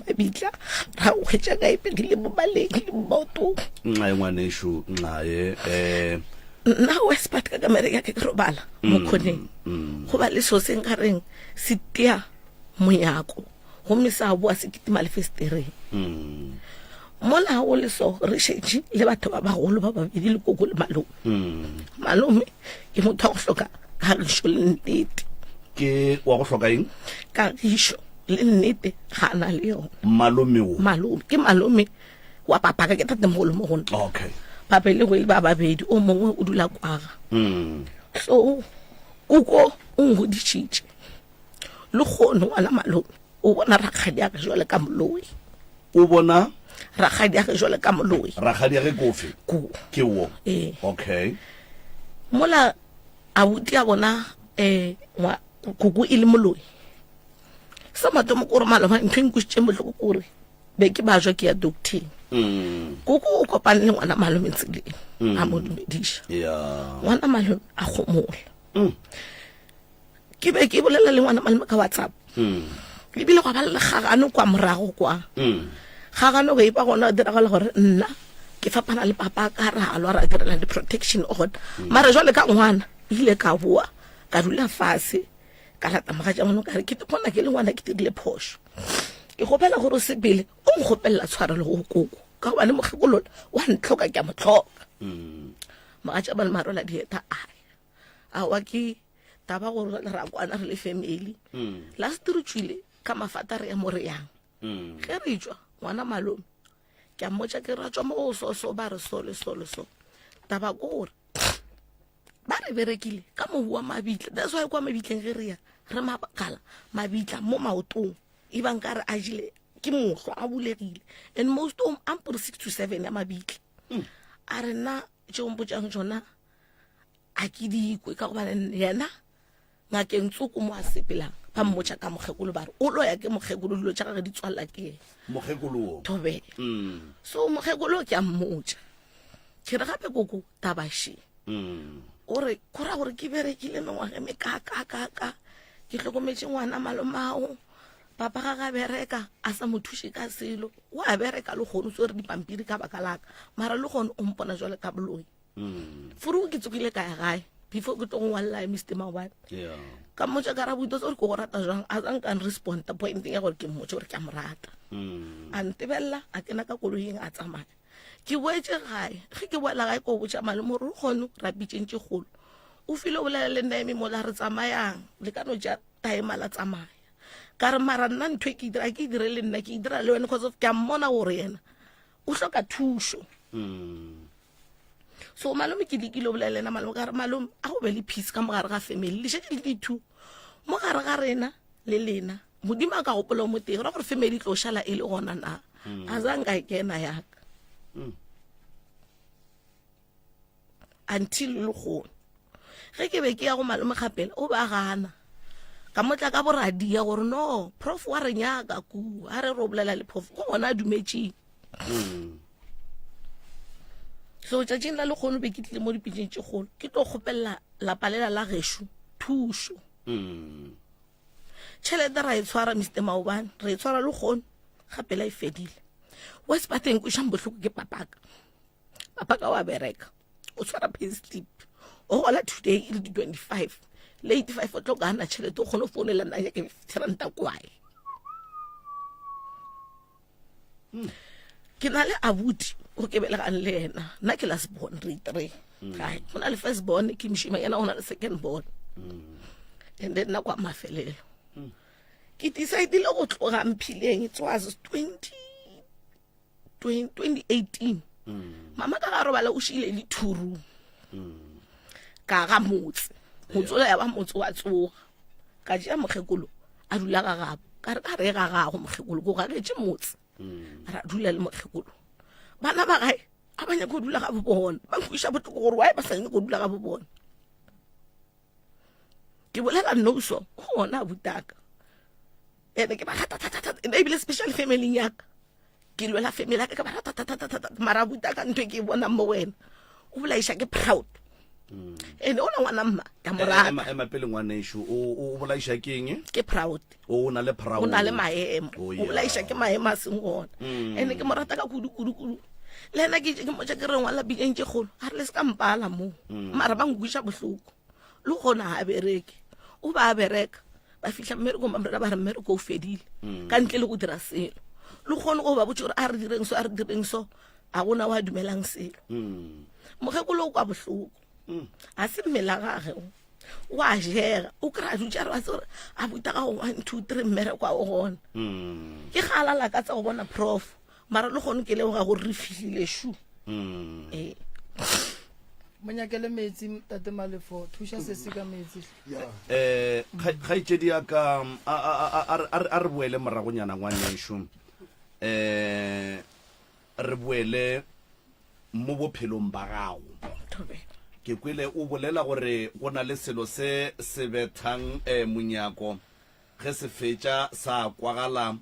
mabitla ra o hetsa ka ipegile mo baleng le mo maotong nxa ngwanesho nxa nna Westport ka America ke robala mo khoneng go ba le so seng ka reng sitia moyako go misa bua se kitima le festere mola o le so re shetse le batho ba bagolo ba babedi le koko le malome ke motho a go hloka ka risho le nnete ke wa go hloka eng ka risho le nnete ga na le yo malome ke malome wa papa ka ke tatemogolo mo gona okay papa le go ba babedi o mongwe o dula kwaga so koko o ngoditšitše le kgono wala malome o bona rakgadi ya ka jwale ka moloi o bona rakgadi ya ka jwale ka moloi rakgadi ya ge kofe ke wo okay mola abuti a bona koko e le moloi sa matomo ko re maloma ntho nkutše bohloko kore be ke ba jwa ke ya doctor koko o kopane le ngwana malome tseleng a mo dumediša ngwana malome a gomola ke be ke bolela le ngwana malome ka WhatsApp ebile go ba le gagano kwa morago kwa gagano go ipa gona diragala gore nna ke fapana le papa ka ra alwa ra direla di protection order mara jwale ka ngwana ile ka bua ka dula fase ka lata maga ja mono ka re ke tona ke le ngwana ke tigile phosho ke gopela gore se bele o ngopella tshwarelo go koko ka ba le mogekolola wa ntloka ke a motloka maga ja bana marola dieta a wa ke taba gore ra kwana re le family last re tswile ka mafata re ya more yang ge re tswa ngwana malome ke a motsa ke ra tswa mo so ba re so taba gore ba re berekile ka mo bua mabitla that's why kwa mabitleng ge re ya re mabakala mabitla mo maotong e bang ka re a jile ke mohlo a bulegile and most of am 6 to 7 ya mabitla a re na jombo jang jona a ke di kwe ka go ba yena ngakeng tsuku mo a sepelang ba mmotsa ka mogekolo ba re o lo ya ke mogekolo dilo tša gagwe di tswalla ke mogekolo tobe so mogekolo ke a mmotsa ke re gape koko tabashi ore kora gore ke berekile mengwaga me ka ke tlhokometse ngwana malomao papa ga bereka a sa mo thuše ka selo o a bereka le kgono so re dipampiri ka baka laka mara le kgono o mpona jwale ka boloi furu ke tsukile ka ya gae before ke tlo ngwalla Mr. Mawani ka motsa ka rabuto gore ke go rata jang a tsang ka respond ta point ya gore ke mmotse gore ke a morata a ntebella a kena ka koloing a tsamaya ke boetse gae ge ke boela gae ko botsa malome re kgono ra bitsentse golo o file o bolela le nna eme mola re tsamayang le ka no ja time la tsamaya ka re mara nna ntho ke dire le nna ke dira le wena because of ke a mmona gore yena o hloka thuso so malome ke dikile o bolela lena malome ka re malome a go be le peace ka mogare ga family le shetse le dithu mo gare ga rena le lena modimo a ka gopola mo teng ra gore family tlo shala e le gona na a zang ka kena yaka until le go ge ke be ke ya go malome gapela o ba gana ka motla ka boradia gore no prof wa re nyaka ku a re bolela le prof go gona dumetše so tšatšing la lekgono be ke tlile mo dipitseng tše kgolo ke tlo kgopela lapalela la gešo thušo tšhelete ra e tshwara Mr. Maobane re e tshwara lekgono gapela e fedile Westpateng kušang bohloko ke papaka wa bereka o tshwara pay slip o gola today e le di 25 le 85 o tlo gana tšhelete o kgone o founela nna ya ke 50 ranta kwae ke na le abuti o ke belegang le ena nna ke last born re 3 go na le first born ke mshima yena o na le second born and then na kwa mafelelo ke decide le go tloga mphileng it was 2018 mama ka ga robala o shile le thuru ka ga motse motsola ya ba motse wa tsoga ka ja mogekolo a dula ga gabo ka re ga gago mogekolo go ga ke tše motse ra dula le mogekolo bana ba gae a banya go dula ga bobona ba nkwisha botloko gore wa ba sa go dula ga bobona ke bolela noso gona butaka ene ke ba ene ebile special family yaka ke lwela family ka ba mara butaka ntwe ke bona mo wena o bolaisha ke proud ene ona ngwana mma ka morata ema pele ngwanesho o bolaisha keng ke proud o na le proud o na le maemo Oh, o yeah. bolaisha ke maemo a seng gona ene ke morata ka kudu le ena ke mo tsa ke re ngwana bileng ke golo a re le se ka mpala mo mara ba ngwisha bohloko le gona ha bereke o ba bereka ba fihla mmereko ba re mmereko o fedile ka ntle le go dira selo le gone go ba botse gore a re direng so a gona wa dumelang selo mogekolo o kwa bohloko a se mmela gage wa jega o kry-a dutse re ba tse gore a buta ka go 1 2 3 mmereko a o gona ke galala ka tsa go bona prof mara le gone ke leo ga gore re fihlile shu monyakele metsi tate Malefo thusha se se ka metsi ga itsedi ya ka a re boele moragonyana ngwanesho re boele mo bophelong ba gago ke kwele o bolela gore go na le selo se se bethang monyako ge se fetša sa kwagala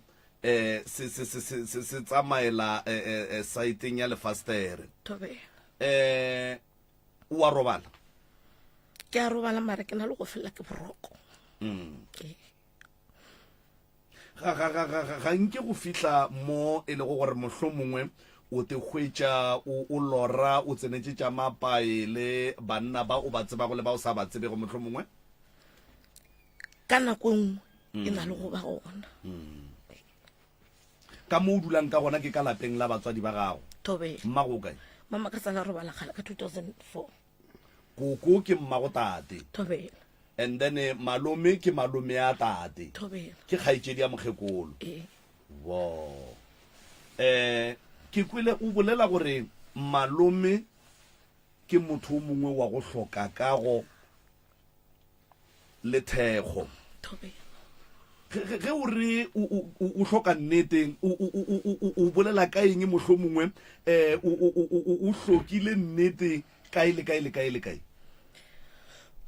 se tsamaela saeteng ya lefastere o a robala ke a robala mara ke na le go fela ke boroko ga nke go fihla mo e le go gore mohlomongwe mongwe o te hwetša o lora o tsenetse tša mapae le banna ba o ba tsebago le ba o sa ba tsebego mohlomongwe ka nako nngwe ke na le go ba gona ka mo o dulang ka gona ke ka lapeng la batswadi ba gago tobe mmago kae mama ka sala robala kgale ka 2004 koko ke mmago tate tobe and then malome ke malome ya tate tobe ke kgaitsedi ya mokgekolo wo ke kwele o bolela gore malome ke motho o mongwe wa go hloka kago le thekgo tobe ge o re o hloka nnete o bolela ka eng mohlomongwe o hlokile nnete kae le kae le kae le kae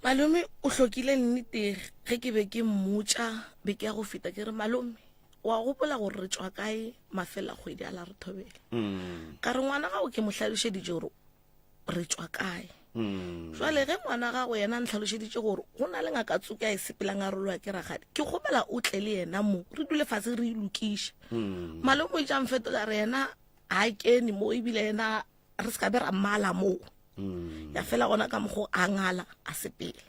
malome o hlokile nnete ge ke be ke mmotsa be ke ya go feta ke re malome wa gopola gore re tswa kae mafela kgwedi a la re thobele ka re ngwana gago ke mo hlalošeditše gore re tswa kae jwale ge ngwana gago yena ntlhalošeditše gore go na le ngaka tsoke a e sepelang a rolo ya ke ragadi ke kgopela o tle le yena mo re dule fatshe re ilokiše malome o tšang fetola re yena a kene mo ebile yena re se ka be ra mmala moo ya fela gona ka mogo a ngala a sepela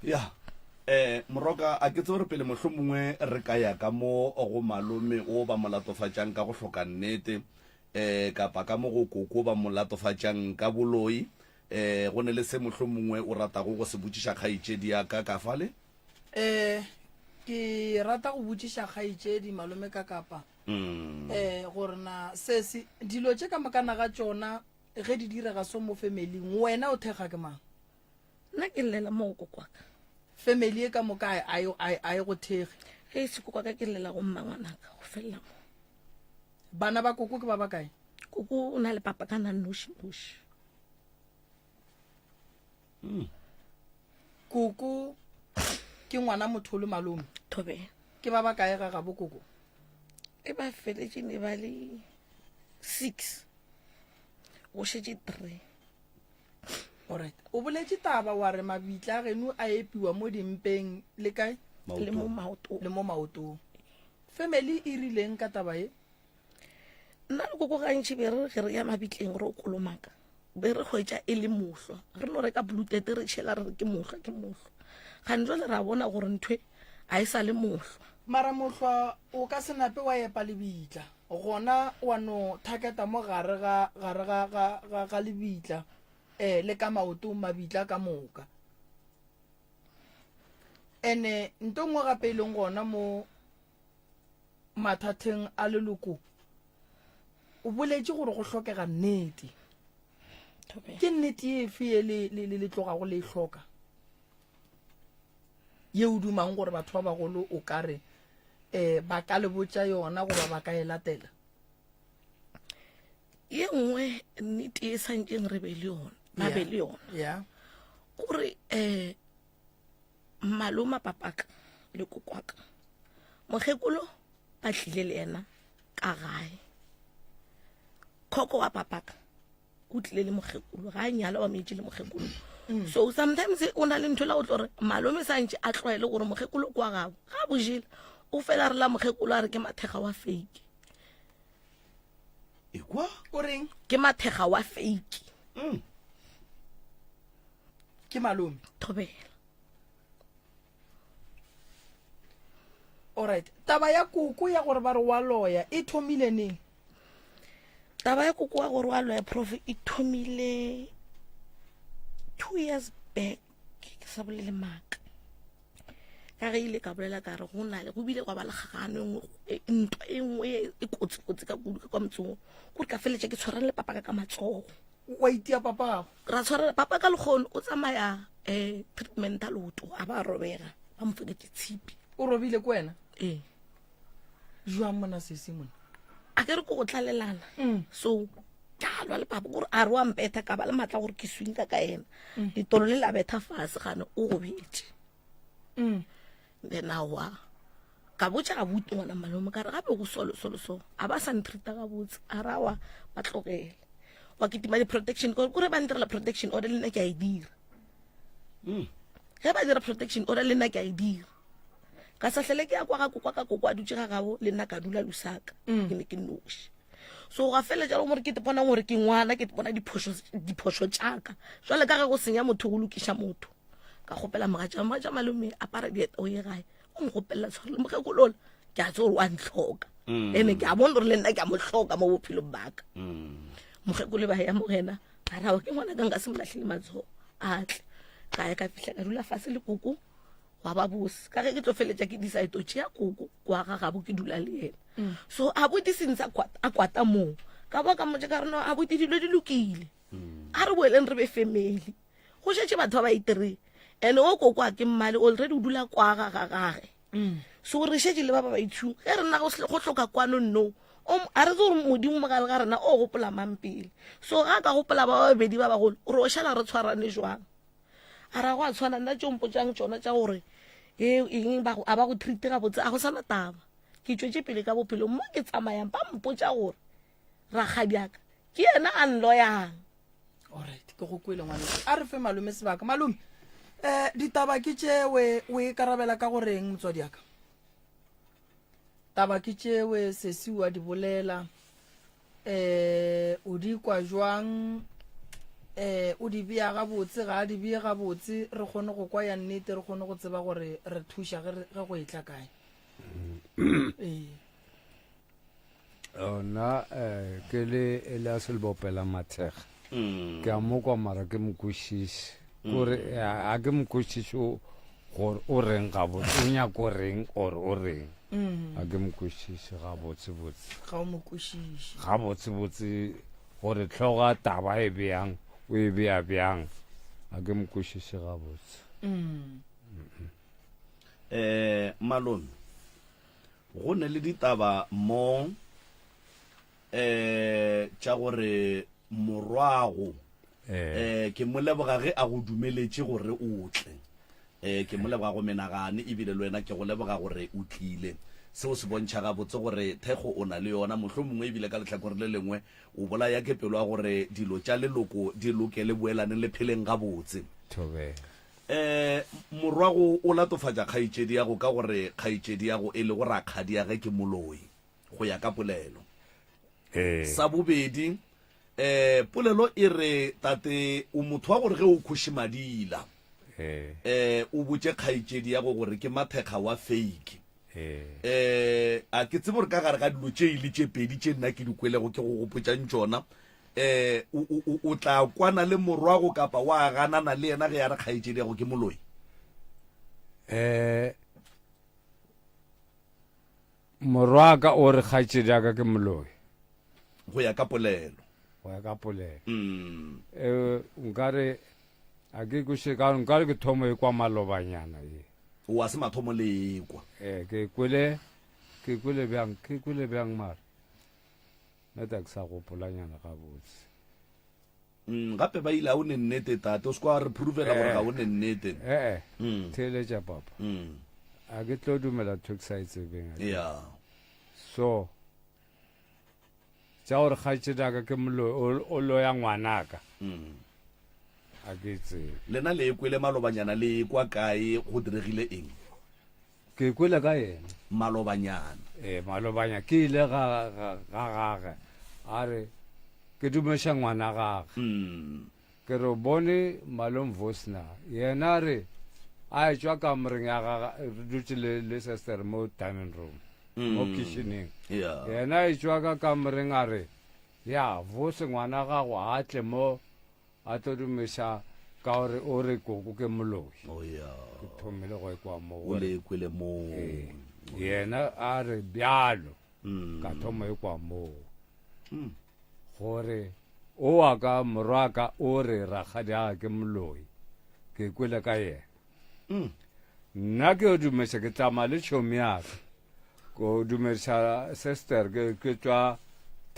ya moroka a ke tse gore pele mohlomongwe re ka ya ka mo go malome o ba molatofatšang ka go hloka nnete kapa ka mo go koko ba molatofatšang ka boloi go ne le se mohlomongwe o ratago go se botšiša kgaitšedi ya ka fale ke rata go botšiša kgaitšedi malome ka kapa gore na sese dilo tše ka makana ga tšona ge di direga so mo familing wena o thekga ke mang nna ke llela mo kokwaka family e ka moka a e go thege ge se kokwaka ke llela go mmangwanaka go felela mo bana ba koko ke ba bakae koko o na le papa ka na noši koko ke ngwana motho le malome thobe ke ba bakae ga gabo koko e ba feletše ne ba le 6 go šetše 3 alright o boletše taba wa re mabitla geno a epiwa mo dimpeng le kae le mo maotong family e rileng ka taba e nna le koko gantši be re ge re ya mabitleng re o kolomaka be re hwetša e le mohlwa re no reka blutete re tšhela re re ke mohlwa gane jwale ra bona gore nthwe a e sa le mohlwa mara mohlwa o ka senape wa epa lebitla gona wa no thaketa mo gare ga lebitla le ka maotong mabitla ka moka ene ntongwe gape e leng gona mo mathateng a leloko o boletše gore go hlokega nnete ke nnete efe e le tlogago le hloka ye o dumang gore batho ba bagolo o ka re ba ka le botša yona goba ba ka e latela ye nngwe nnete e santšeng re be le yona gore maloma papaka le kokwaka mokgekolo ba tlile le yena ka gae khoko wa papaka o tlile le mogekolo ga a nyala wa meetse le mogekolo so sometimes o na le ntho la o tlo re malome sa ntse a tlwaele gore mogekolo kwa gabo ga bojele o fela re la mogekolo a re ke mathega wa fake ekwa o reng ke mathega wa fake ke malome thobela alright taba ya kuku ya gore ba re wa loya e thomile neng taba ya koko wa gore wa loya prof e thomile 2 years back ke sa bolele maka ka ge ile ka bolela ka re go na le go bile kwa ba le gagano ntwa e nngwe e kotsi ka kudu ka motsong go ka feletse ke tshwarang le papa ka matsogo wa itia papa ra tshwara papa ka lekgono o tsamaya treatment a loto a ba robega ba mo feketse tshipi o robile ko wena jwa mona sese mona a ke re go tlalelana so jalwa le papa gore a re wa mpetha ka ba le matla gore ke swinka ka ena ditolo le la betha fase gane o go betse then awa ka botsa ga buti ngwana malome ka re gape go so a ba sa ntrita ka botse a rawa ba tlogele wa kitima di protection gore ba ntirela protection order le nna ke a e dira ge ba dira protection order le nna ke a e dira ka sa hlele ke ya kwa ka kokwa dutse ga gabo le nna ka dula lusaka ke ne ke noši so ga fela jalo gore ke te bona gore ke ngwana ke te bona diphoso tšaka jwale ka ge go senya motho go lokiša motho ka gopela mogatša malome a para dieta o ye gae o mogopelela tshware le mogekolola ke a tse gore wa ntlhoka ene ke a bona gore le nna ke a mo hloka mo bophelong baka mogekolo ba ya mogena a rawa ke ngwana ka nka se molatlhile matsogo a tle ka ya ka fihla ka dula fase le koko wa ba bose ka ge ke tlo feletša ke decide o tšea koko kwa ga gabo ke dula le ena so a boti sentse a kwata moo ka boa ka motse ka rena a boti dilo di lokile a re boeleng re be family go šetse batho ba ba itere ene o koko a ke mmale already o dula kwa ga gage so re šetse le ba ba itshung ge re nna go tlhoka kwano no a re tse gore modimo mogare ga rena o gopola mampele so ga ka gopola ba babedi ba bagolo re o šala re tshwarane jwang a ra go a tshwana nna tšompotšang tšona tša gore eng a ba go treate ga botse a go sana taba ke tšwetse pele ka bophelo mo ke tsamayang ba mpotša gore rakgadiaka ke yena a nloyang alright ke go kwele ngwana a re fe malome sebaka malome ditaba ke tše o e karabela ka goreng motswadi aka taba ke tše we sesi wa di bolela o di kwa jwang o di bea gabotse ga a di bea gabotse re kgone go kwa ya nnete re kgone go tseba gore re thuša ge go e tla kae ona ke le a selbopela mathega ke a mo kwa mara ke mokwešiši gore a ke mokwešiši gore o reng gabotse o nyaka o reng or o reng a ke mokwešiši gabotsebotse ga o mokwešiši gabotsebotse gore tlhoga taba e bjang o e bea bjang a ke mokwešiši gabotse malome go ne le ditaba mo tša gore morwago ke mo leboga ge a go dumeletše gore o tle ke mo leboga go menagane ebile le wena ke go leboga gore o tlile seo se bontšha gabotse gore thekgo o na le yona mohlho mongwe ebile ka letlhakore le lengwe o bolaya ke pelo ya gore dilo tša leloko di lokele boelane le pheleng gabotse morwago o latofatša kgaitšedi yago ka gore kgaitšedi yago e le go rakgadi ya ge ke moloi go ya ka polelo sa bobedi polelo e re tate o motho wa gore ge o kgoši madila o botse kgaitšedi yago gore ke mathekga wa fake a ke tsebe gore ka gare ga dilo tše ile tše pedi tše nna ke dikwelego ke go gopotšang tšona o tla kwana le morwago kapa wa ganana le yena ge ya re kgaitšedi yago ke moloi morwaka o re kgaitšedi aka ke moloi go ya ka polelo nkare a ke nkare ke thomo e kwa malobanyana e wa se mathomo le kwa ke kwele bjang mara neta ke sa gopolanyana gabotse gape ba ile a o ne nnete tate o se kwa re provela gore ga o ne nnete theeletša papa a ke tlo dumela ntho ke sa e tsebeng ya so tša gore kgaetšedaka ke moloi o loya ngwanaka a ke tsebe lena le kwele malobanyana le kwa kae go diregile eng ke kwele ka yena malobanyana malobanya ke ile ga gage a re ke dumeša ngwana gage ke re bone malom vosna yena re a etswa kamoreng ya gage re dutse le sister mo dining room mo kitcheneng yena a etswa ka kamoreng a re ya vose ngwana gago a tle mo a tlo dumeša ka gore o re koko ke moloi ke thomile go ekwa o le kwele mo yena a re bjalo ka thoma ekwa moo gore o wa ka morwaka o re rakgadiaga ke moloi ke kwele ka yena nna ke o dumeša ke tsamaya le tšhomi yaka ko dumeša sister ke tswa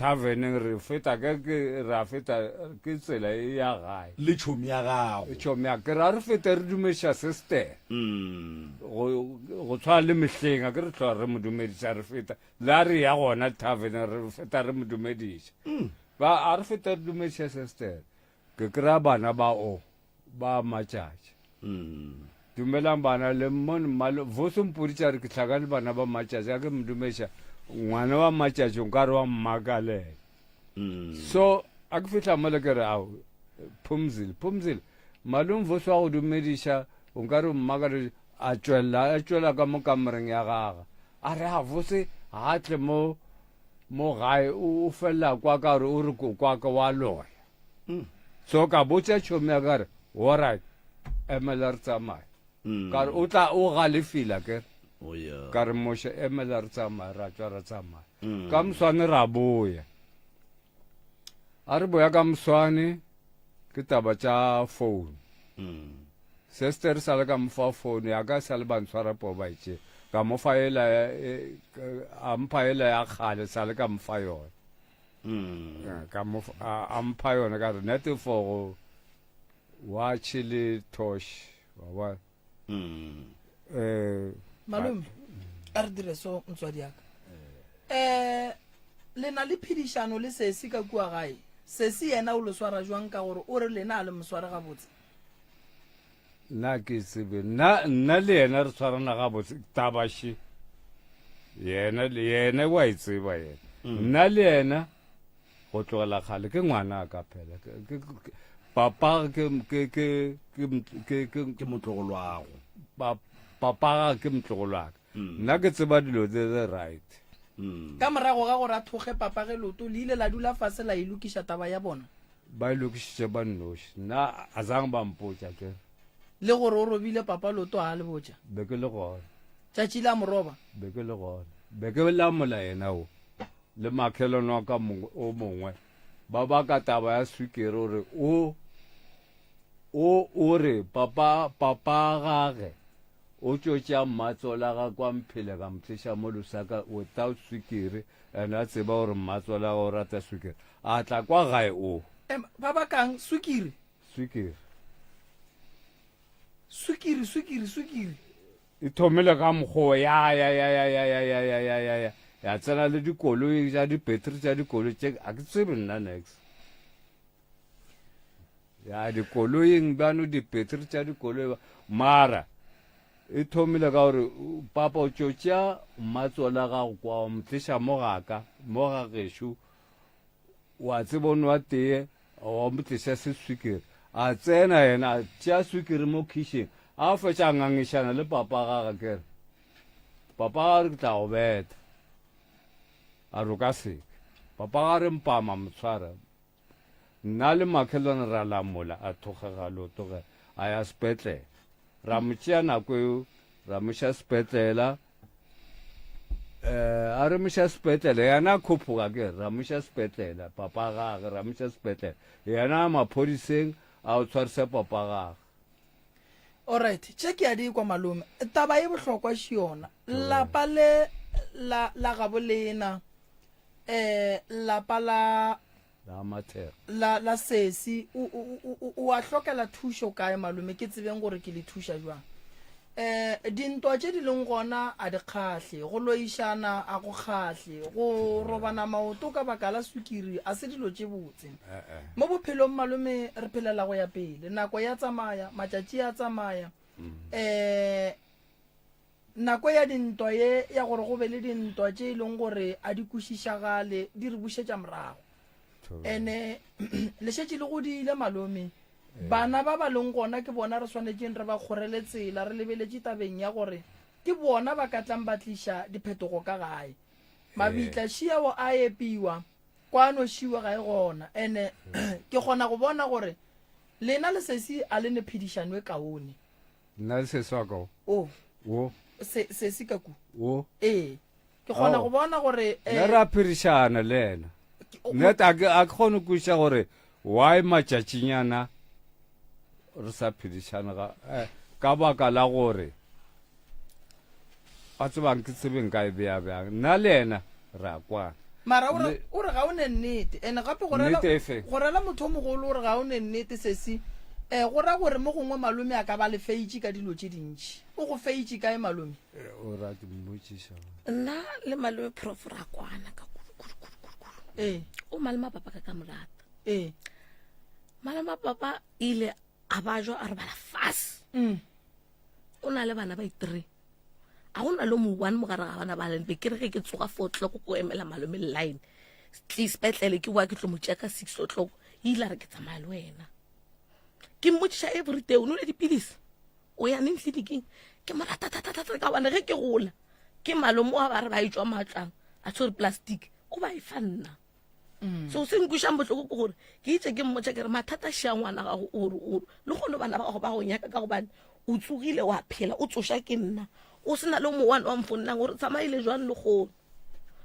taverneng re feta ra feta ke tsela ya gae le tšhomi ya gago tšhomi ya ke ra re feta re dumeša sister go tshwana le mehleng a ke re tlhoa re mo dumediša re feta le a re ya gona taverneng re feta re mo dumediša a re feta re dumediša sister ke kry-a bana ba matšatši dumelang bana le vose mpoditša re ke tlhaka le bana ba matšatši a ke mo dumediša ngwana wa matšatši o ka re wa mmakalela so a ke fitlha mole ke re ao phumzile malome vose wa go dumediša o ka re mmakalela a tšwela ka mo kamoreng ya gaga a re a vose ga tle mo gae o felela kwa ka gore o re kwaka wa loya so ka botša tšhomi ya ka re allright emela re tsamaya ka re o tla o galefila kere ka re moša emela re tsamaya ra tswa ra tsamaya ka moswane ra boya a re boya ka moswane ke taba tša phone sister sa le ka mofa phone ya ka sa le bantshwara po ba itše ka mofa a mpha ela ya kgale sa le ka mofa yona a mpha yona ka re nete for go watch le tosh wa malome a re dire so motswadi yaka le na le phedišano le sesi ka kua gae sesi yena o le swara jwang ka gore o re lena a le mosware gabotse nna ke tsebe nna le yena re tshwarana gabotse tabaše yena wa e tseba yena nna le yena go tlogela kgale ke ngwana ka phela papa ke motlogolwago papa ke motlogolwaka nna ke tseba dilo tse right ka morago ga gore a thoge papa ge loto le ile la dula fase la ilokiša taba ya bona ba ilokišitše ba nnoši nna a zang ba mpotša ke le gore o robile papa loto a le botša be ke le gona tšatši la moroba be ke le gona be ke lamola yena o le makhelwane wa ka o mongwe ba ka taba ya swikere gore o re papa gage o tšotša mmatsola ga kwa mphele ka mtliša mo lusaka without swikere and a tseba gore mmatsola ga o rata swikere a tla kwa gae o ba bakang swikiri e thomile ka mokgo ya tsena le dikoloi tša dipetri tša dikoloi tše a ke tsebe nna next ya dikoloing bano dipetri tša dikoloi mara e thomile ka gore papa o tšotša mmatsola gago kwa mtliša mo gagešo wa tseba o nwa tee wa motliša se swikiri a tsena yena a tšea swikiri mo kitchen a fetša ngangišana le papa gaga kere papa ga re ke tla go beta a roka seke papa ga re mpama motshwara nna le makhelwane ra lamola a thogega lotoge a ya sepetlela ra mo tšea nako eo ra moša sepetlela a re moša sepetlela yena a khophoka ke ra moša sepetlela papa gage ra moša sepetlela yena a maphodiseng a o tshwarisa papa gage alright check ya di kwa malome taba e bohlokwa shi yona lapa le la gabo lena lapa la mathero la sesi o a hlokela thusho kae malome ke tsebeng gore ke le thusha jwang dintwa tše di leng gona a di kgahle go loišana a go kgahle go robana maoto ka baka la sukiri a se dilo tše botse mo bophelong malome re phelela go ya pele nako ya tsamaya matšatši ya tsamaya nako ya dintwa ye ya gore go be le dintwa tše e leng gore a di kwešišagale di re bušetša morago ene le šetše le go diile malome bana ba ba leng gona ke bona re swanetseng re ba kgorele tsela re lebeletše tabeng ya gore ke bona ba ka tlang ba tliša diphetogo ka gae mabitla šiao a epiwa kwano šiwa ga e gona ene ke kgona go bona gore lena le sesi a le ne phedišano e kaone nna le sesi wa kao wo sesi ka ku wo ke kgona go bona gore nna re a phedišana le ena nnete a ke kgone kweša gore why matšatšinyana re sa phedišana ka baka la gore a tsebang ke tsebeng ka e beabjang nna le ena re a kwana mara o re ga o ne nnete ene gape go rela motho o mogolo o re ga o ne nnete sesi go ra gore mo gongwe malome a ka ba le feitše ka dilo tše dintšhi o go feitše kae malome o rate mmotšiša nna le malome prof ra kwana ka kudu o malome papa ka morata malome papa ile a ba jwa a re bala fast o na le bana ba 3 a gona le mo one mo gare ga bana ba leng be ke re ke tsoga 4 o'clock ko emela malome line please petlele ke wa ke tlo mo tšeka 6 o'clock ile re ke tsamaya le wena ke mmotšiša every day o no le dipilisi o ya neng tleliniking ke mo rata ka bana ge ke gola ke malome a ba re ba e tswa matlang a tshwere plastic o ba e fa nna so se nkwišang botlhoko ke gore ke itse ke mmotša ke re mathata šia ngwana gago ore le gone bana ba gago ba go nyaka ka gobane o tsogile wa phela o tsoša ke nna o sena le mo one wa mfonnang gore tsamaile jwang le kgono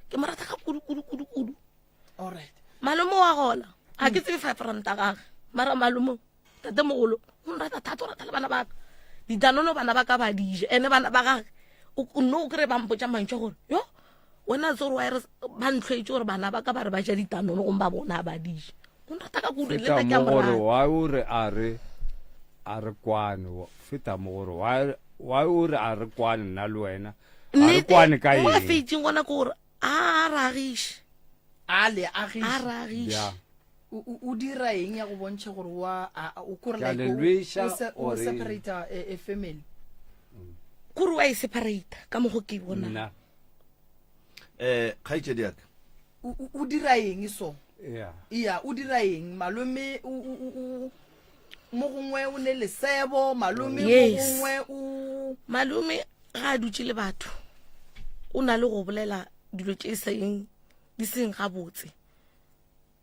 ke mo rata ka kudu alright malome wa gola a ke tsebe 5 ranta gage mara malome tate mogolo o nrata thata o rata le bana baka didanono bana ba ka ba dije ene bana ba gage o nno o kry-e bampotša mantšwa gore yo wena tse gore ba ntlhwetse gore bana ba ka ba re ba ja ditanono gong ba bona ba dije o nrata ka kudu le nna ke gore wa o re a re kwane feta mo gore wa o re a re kwane nna le wena a re kwane ka eng mo feitseng gona ke gore a ragiše a agiše ragiše o dira eng ya go bontšha gore o kore o separator a family kore wa e separata ka mogo ke bona kgaitsedi yaka o dira eng so iya o dira eng malome mo gongwe o ne lesebo malome mo gongwe malome ga a dutse le batho o na le go bolela dilo tše di seng gabotse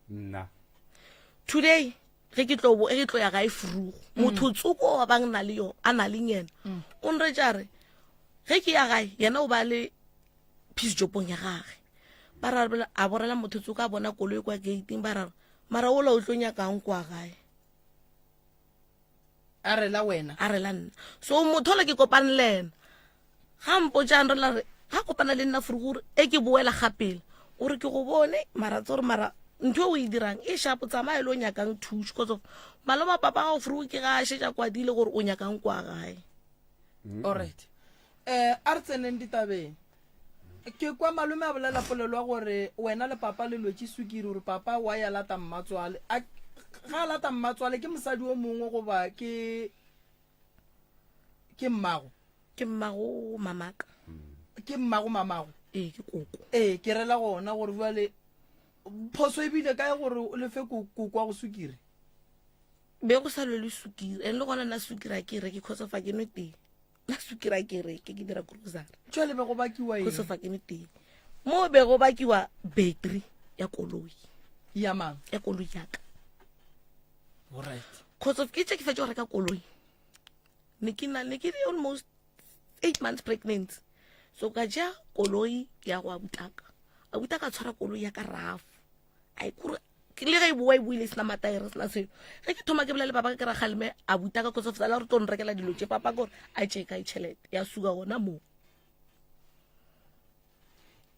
nna today ge ke tlo ya gae frugo motho tsoko wa bang na le yo a na le yena o nre jare ge ke ya gae yena o ba le peace jobong ya gage ba ra a borela motho tsoko a bona koloi kwa gating ba ra mara o la o tlo nyakang kwa gae a rela wena a rela nna so motho le ke kopane le ena ga mpotšang re la re ga kopana le nna frugo e ke boela gapele o re ke go bone mara tsore mara ntho o e dirang e shapo tsamaya le o nyakang thuso because of maloma papa ga o frugo ke ga a šetša kwadile gore o nyakang kwa gae alright a re tseneng ditabeng ke kwa malome a bolela polelo wa gore wena le papa le lwetse sukiri gore papa wa ya lata mmatswale ga lata mmatswale ke mosadi o mongwe goba ke mmago mamaka ke mmago mamago ke koko ke rela gona gore jale phoso ebile kae gore o lefe koko wa go sukiri be go sa lwele sukiri and le gona na sukiri a ke reke because of a ke no teng na sukiri a ke reke ke dira grocery jale be go bakiwa eng because of a ke no teng mo be go bakiwa battery ya koloi ya mang ya koloi yaka alright because of ke fetša go reka koloi ne ke almost 8 months pregnant so ka ja koloi ya go abutaka tshwara koloi ya ka rafu ai kore ke le ga e boa e buile sena mataere sena seo ge ke thoma ke bolela le papa ke ra kgaleme abutaka because of sala re tlo nrekela dilo tše papa gore a tšeka itšhelete ya suka gona moo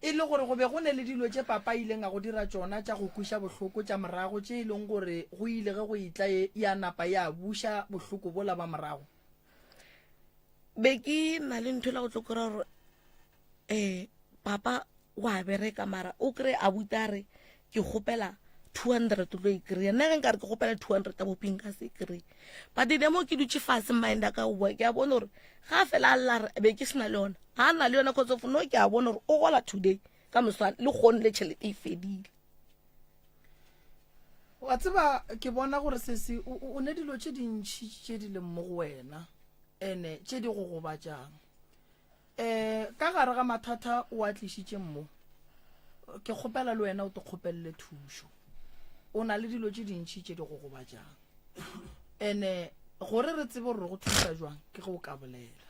e le gore go be go ne le dilo tše papa ileng a go dira tšona tša go kweša bohloko tša morago tše e leng gore go ile ge go itla ya napa ya buša bohloko bola ba morago be ke na le ntho la go tlokora gore papa wa bereka mara o kry a butare ke gopela 200 tlo e kry nna ge nka re ke gopela 200 ta boping ka se kry but the mo ke dutse fase mind ka go ke a bona gore ga fela a lla re be ke sena le yona ha na le yona cause of no ke a bona gore o gola today ka moswana le gone le tšhelete e fedile wa tseba ke bona gore sese o ne dilo tše dintšhi tše di leng mo go wena ene tše di go gobatšang ka gare ga mathata o a tlišitše mmo ke kgopela le wena o te kgopelele thušo o na le dilo tše dintšhi tše di go gobatšang ene gore re tsebe gore go thusa jwang ke ge o ka bolela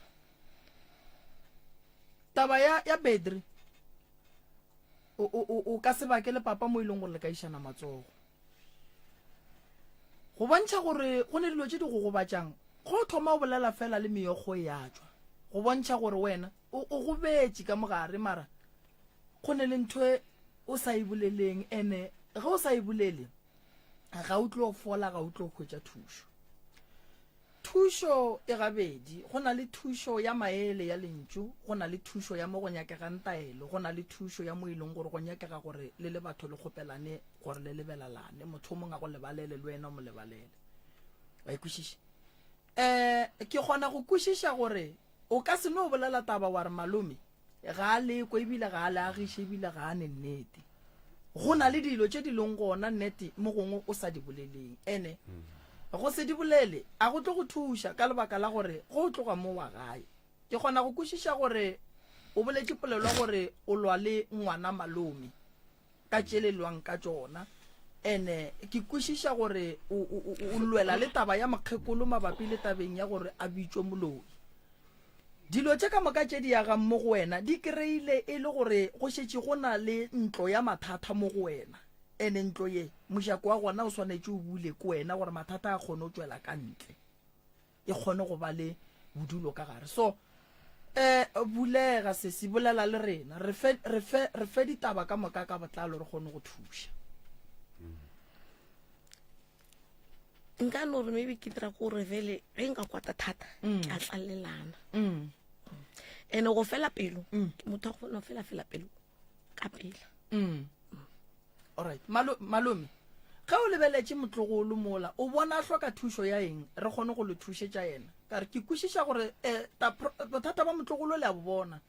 taba ya bedri o ka se bakele papa mo e leng gore le ka išana matsogo go bontšha gore go ne dilo tše di go gobatšang go thoma o bolela fela le meyogo e ya tswa go bontšha gore wena o go betše ka mogare mara go ne le ntho o sa e boleleng ene ge o sa e bolele ga o tlo fola ga o tlo khwetša thušo e gabedi go na le thušo ya maele ya lentšu go na le thušo ya mo go nyakegang taelo go na le thušo ya mo e leng gore go nyakega gore le le batho le kgopelane gore le lebelalane motho o mongwe a go lebalele le wena o mo lebalele wa ikwešiša ke kgona go kwešiša gore o ka se no bolela taba wa re malome ga a lekwa ebile ga a le agiše ebile ga a ne nnete go na le dilo tše di leng gona nnete mo gongwe o sa di boleleng ene go se di bolele a go tlo go thuša ka lebaka la gore go tloga mo wa gae ke kgona go kwešiša gore o boletše polelwa gore o lwa le ngwana malome ka tšelelwang ka tšona ene ke kwešiša gore o lwela le taba ya makgekolo mabapi le tabeng ya gore a bitšwe moloi dilo tše ka moka tše di yagang mo go wena di kry-ile e le gore go šetše go na le ntlo ya mathata mo go wena ene ntlo ye mošako wa gona o swanetše o bule ko wena gore mathata a kgone go tšwela ka ntle e kgone go ba le bodulo ka gare so bulega sese bolela le rena re fe ditaba ka moka ka botlalo re kgone go thuša nka no re maybe ke dira ko re vele ge nka kwata thata ke a tlalelana ene go fela pelo motho a kgona fela pelo ka pela alright malome ga o lebeletše motlogolo mola o bona a hloka thušo ya eng re kgone go le thušetša yena ka re ke kwešiša gore bothata ba motlogolo le a bo bona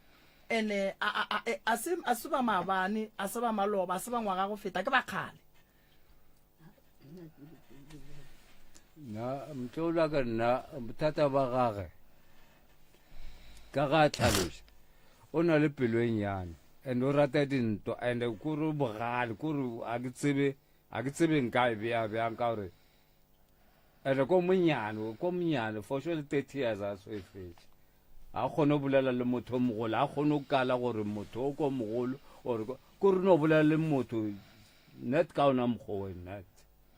ene a se ba maabane a se ba maloba a se ba ngwaga go feta ke bakgale na mtlogolo ka nna bothata ba gage ka ga tlhaloša o na le pelo e nnyane and o rata dinto and kore bogale kore a ke tsebe nka e bjang ka gore and ko monyane for sure 30 years a so e fetše a kgone go bolela le motho o mogolo a kgone go kala gore motho o ko mogolo or kore no bolela le motho net ka ona mokgwa net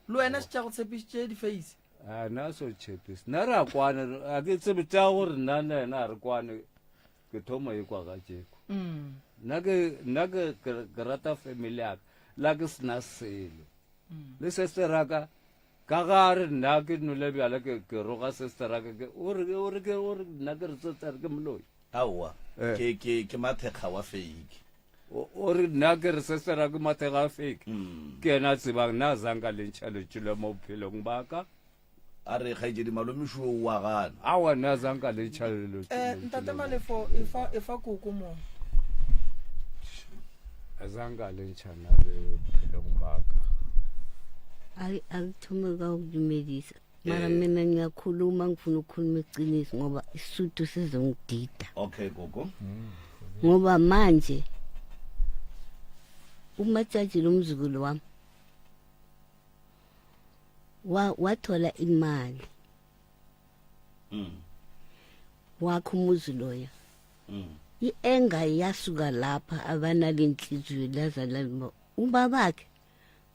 le wena se tša go tshepišitše di-face na so tshepise nna re a kwane a ke tsebe tša gore nna le ena a re kwane ke thoma e kwa ga tšeko nna ke rata family yaka la ke sena selo le sesteraka ka gare nna ke nole bjala ke roga sesteraka ore nna ke re tsotsare ke moloi aowa ke mathekga wa fake ore nna ke re sesteraka mathekga fake ke ena tsebang nna zanka le ntšhaletšile mo bophelong baka a re kgaetšedi malomišo wa gana awa nna zanka le ntšhaletšile ntate malefo e fa koko mo azanka le ntšhana le bophelong baka Alithome ka ukudumedisa mara mina ngiyakhuluma ngifuna ukukhuluma iqiniso ngoba isuthu sizongidida okay gogo ngoba manje umajaji lomzukulu wami wathola imali wakho umuzi loya i-enga yasuka lapha abanalenhliziyo lazalalo ubabakhe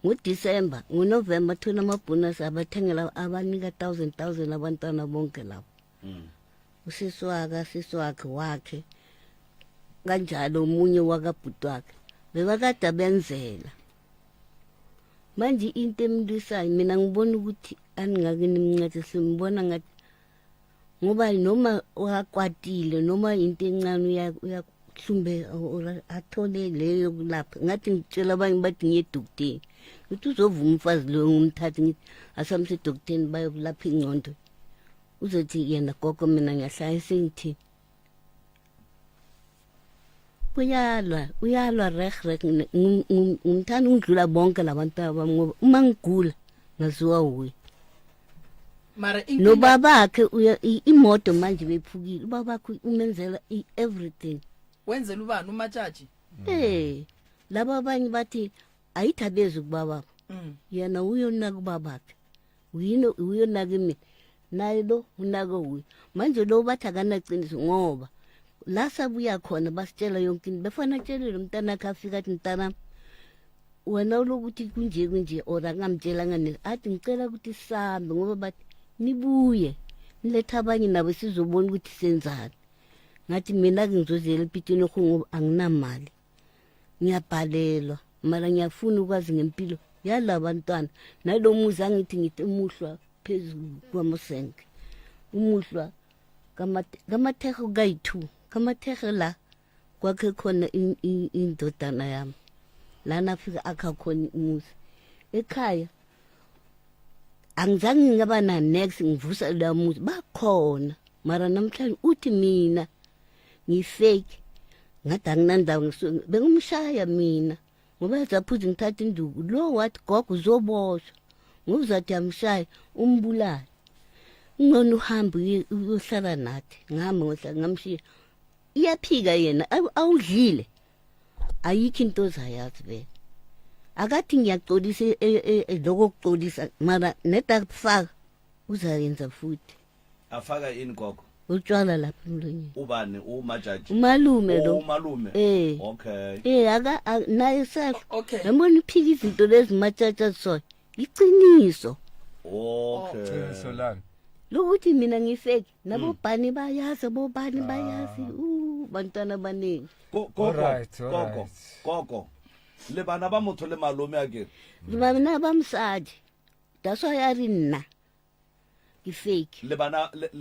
ngoDisemba ngoNovember thona amabonus abathengela abanika 1000 abantwana bonke lapho siswakhe wakhe kanjalo umunye wakabhuti wakhe bebakade benzela manje into emlisayo mina ngibona ukuthi aningake nimncede simbona ngathi ngoba noma wakwatile noma into encane uyahlumbe athole leyo kulapha ngathi ngitshela abanye bathi ngiye edokotela uthi uzovuma umfazi lo ngumthatha ngithi asamse edokotela bayokulapha ingqondo uzothi yena gogo mina ngiyahlaya sengithi uyalwa rek ngumthanda ungidlula bonke labantu abami ngoba uma ngigula ngaziwa uwe mara nobabakhe imoto manje bephukile ubabakhe umenzela everything wenzela ubani umatshaji laba abanye bathi ayithabezi kubaba yena uyonaka ubabakhe uyonaka mina naye lo unaka uye manje lo bathi akanaqiniso ngoba la sabuya khona basitshela yonke into befana tshelele umntana akhe afika athi mntana wena ulokuthi kunje ora ngamtshelanga nini athi ngicela ukuthi sihambe ngoba bathi nibuye niletha abanye nabo sizobona ukuthi senzani ngathi mina ngizozela ipitini ngoba anginamali ngiyabhalelwa mara ngiyafuna ukwazi ngempilo yala bantwana nalo muzi angithi umuhlwa phezulu kwaMosenke umuhlwa kamatheko kayi2 kamatheko la kwakhe khona indodana yami lana afika akha khona umuzi ekhaya angizange ngaba na next ngivusa la muzi bakhona mara namhlanje uthi mina ngifake ngathi anginandawo bengumshaya mina ngoba zaphuza ngithatha induku lo wathi gogo uzoboshwa ngoba uzathi amshaya umbulala ngcono uhambe uyohlala nathi ngihamba ngohlala ngamshiya iyaphika yena awudlile ayikho into zayazi vele akathi ngiyaxolisa lokho kuxolisa mara neta kufaka uzayenza futhi afaka ini gogo utshwala lapha emlonyeni ubani umajaji umalume lo umalume okay naye sakho Okay. yabona iphika izinto lezi matshatsha so iqiniso okay solani lokuthi mina ngifake nabo bani bayazi bobani bayazi bantwana baningi Alright. gogo le bana ba motho le malome a kere bana bamsadi that's why ari nna ke fake le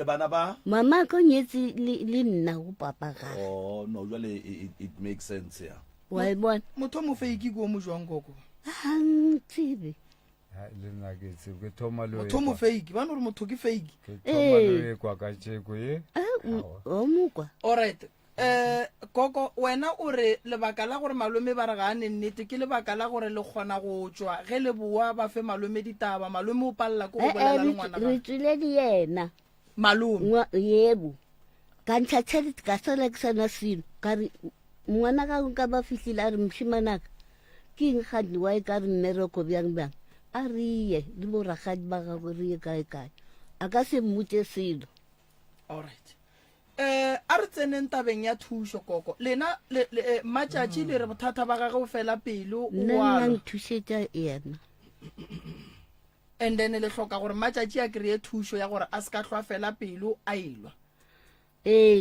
bana ba mama ko nyetsi le nna go papa ga oh no jwale it makes sense ya wa ibona motho mo fake go mo jwang gogo tsibe le nna ke tse ke thoma lo motho mo fake ba no re motho ke fake ke thoma lo kwa ka tsheko o mukwa alright gogo wena o re lebaka la gore malome ba re ga ane nnete ke lebaka la gore le kgona go tswa ge le boa ba fe malome ditaba malome o palla go go bolela le ngwana re tsile di yena malome yebo ka ntsha tshedi ka sala ke sana silo ka re ngwana ka ba fihlile a re mshimanaka ke eng ga di wa ka re mmereko bjang a riye di bo ragadi ba ga go riye kae a ka se mmutse silo alright a re tseneng tabeng ya thuso koko lena matšatši le re bothata ba gage o fela pelo o nna walo nthusetša yena and then le hloka gore matšatši a kry-e thuso ya gore a se ka hlwa fela pelo a elwa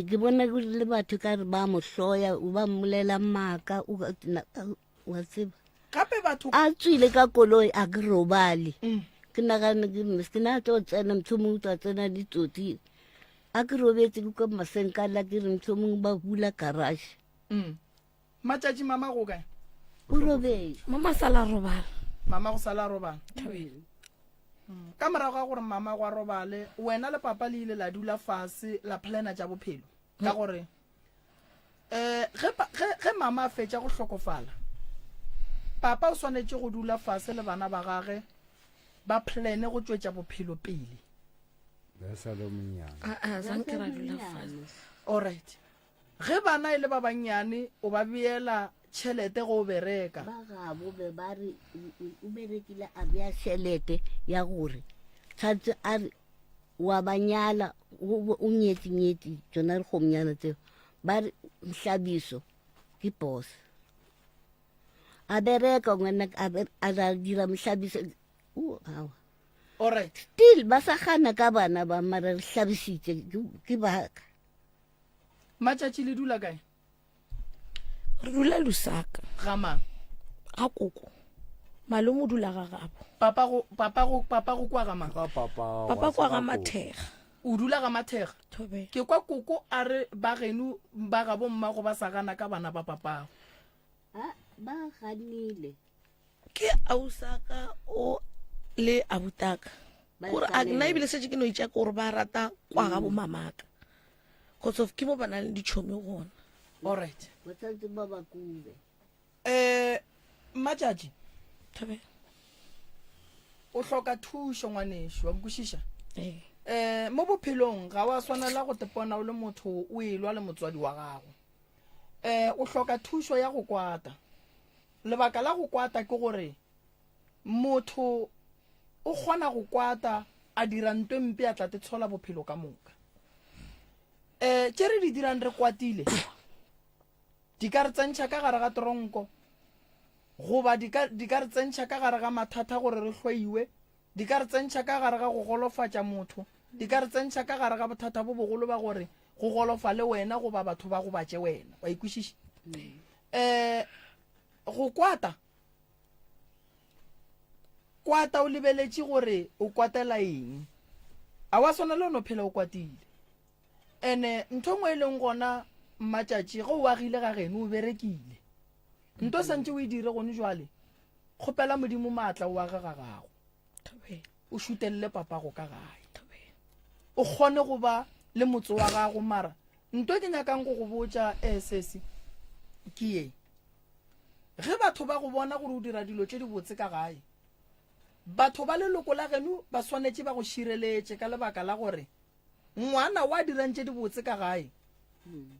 ke bona le batho ka re ba mohloya o ba mmolela maaka wa tseba gape batho a tswile ka koloi a ke robale ke nagane ke ke na tlo tsena mthomong tsa tsena ditsotsi a ke robetse ke kwa masenkala ke re mthomong ba bula garage matšatši mama go kae o robetse mama sala robala mama go sala robala ka morago ga gore mama go a robale wena le papa le ile la dula fase la plana tša bophelo ka gore ge mama a fetša go hlokofala papa o swanetše go dula fase le bana ba gage ba plane go tšwetša bophelo pele le sa le monyana zanke ra dula fase alright ge bana e le ba bannyane o ba beela tšhelete go bereka ba gabo be ba re o berekile a bea tšhelete ya gore tshwantse a re wa banyala o nyetsi tsona re kgomnyana tseo ba re mhlabiso ke boss a bereka ngwana a dira mhlabiso awa alright still ba sa gana ka bana ba mara re hlabisitse ke baka matšatši le dula kae re dula lusaka ga mang ga koko malome o dula ga gabo papa go kwa ga mang ka papa papa kwa ga mathega o dula ga mathega Thobe. ke kwa koko a re ba geno ba ga bommago ba sa gana ka bana ba papago ba ganile ke ausaka o le abutaka Ba gore a ganela. nna ebile setse ke no itša ke gore ba rata kwa ga bo mamaka cause of ke mo ba nang le ditšhomi gona alright ba tshwanetse ba ba kube matšatši Thobe. o hloka thušo ngwanešo wa nkwešiša Eh. mo bophelong ga wa swanela go tepona o le motho o elwa le motswadi wa gago o hloka thušo ya go kwata lebaka la go kwata ke gore motho o kgona go kwata a dira ntwe mpe a tla te tshola bophelo ka moka tše re di dirang re kwatile di ka re tsentšha ka gare ga toronko goba di ka re tsentšha ka gare ga mathata gore re hloiwe di ka re tsentšha ka gare ga go golofatša motho di ka re tsentšha ka gare ga bothata bo bogolo ba gore go golofale wena goba batho ba go batše wena wa ikwešiša go kwata o lebeletše gore o kwatela eng a wa swana le ono phela o kwatile ene ntho ngwe e leng gona mmatšatši ge o agile ga geno o berekile nto santse o e dire gone jwale kgopela modimo maatla o aga ga gago Thobe. o šutelele papago ka gae Thobe. o kgone go ba le motse wa gago mara nto ke nyakang go go botša sesi ke ye ge batho ba go bona gore o dira dilo tše di botse ka gae batho ba leloko la geno ba swanetše ba go šireletše ka lebaka la gore ngwana wa dirang tše di botse ka gae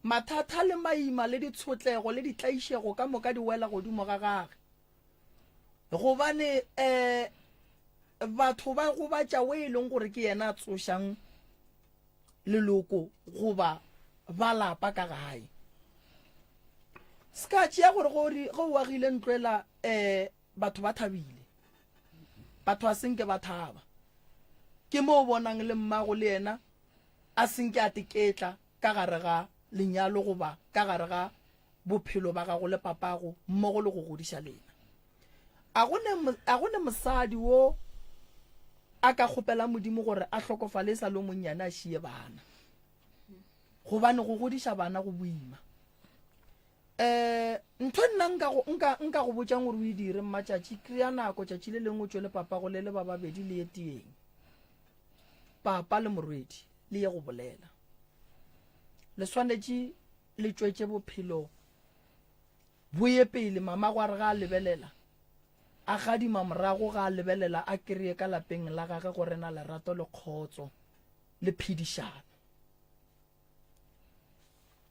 mathata le maima le ditshotlego le ditlaišego ka moka di wela godimo ga gage gobane batho ba go batša o e leng gore ke yena a tsošang leloko goba ba lapa ka gae ska tšea gore ge o agile ntloela batho ba thabile batho a senke ba thaba ke mo o bonang le mmago le yena a senke a teketla ka gare ga lenyalo goba ka gare ga bophelo ba gago le papago mmogo le go godiša lena a gone mosadi wo a ka kgopela modimo gore a hlokofale sa lo monnyane a šie bana gobane go godiša bana go boima ntho nna nka go botjang gore o e dire mmatšatši kry-a nako tšatši le lengwe o tšwe le papago le le ba babedi le ye tieng papa le morwedi le ye go bolela le swanetše le tšwetše bophelo bo ye pele mama go a re ga a lebelela a gadima morago ga a lebelela a kry-e ka lapeng la gage gore na lerato le kgotso le phedišano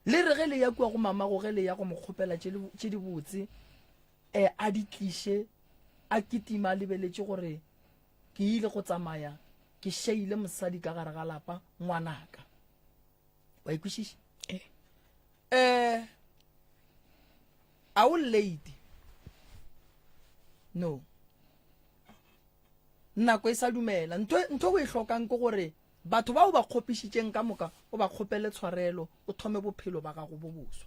le re ge le ya kua go mamago ge le ya go mokgopela tše di botse a di tliše a ketima a lebeletše gore ke ile go tsamaya ke šeile mosadi ka gare ga lapa ngwanaka wa ikwešiša a o late no nako e sa dumela ntho o e hlokang ke gore batho ba o ba kgopišitšeng ka moka o ba kgopele tshwarelo o thome bophelo ba gago bo boswa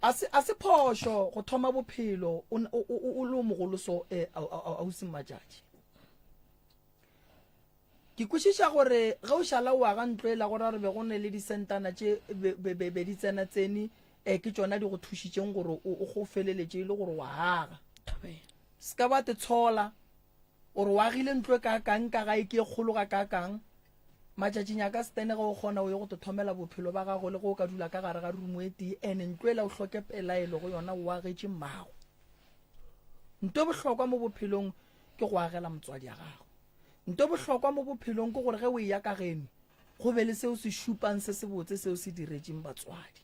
a se phošo go thoma bophelo o le o mogoloso ausi matšatši ke kwešiša gore ge o šala o aga ntloela gore re be go ne le disentana tše be di tsena tsene ke tšona di go thušitšeng gore o go feleletše e le gore wa aga se ka ba te tshola gore o agile ntlo ka kang ka gae ke e kgologa ka kang matšatšinya ka stene ge o kgona o ye go te thomela bophelo ba gago le go o ka dula ka gare ga rumo e tee ande ntloela o hloke pelaelo go yona o agetše mmago nto bohlokwa mo bophelong ke go agela motswadi ya gago nto bohlokwa mo bophelong ke gore ge o e ya ka geno go be le seo se šupang se se botse seo se diretšeng batswadi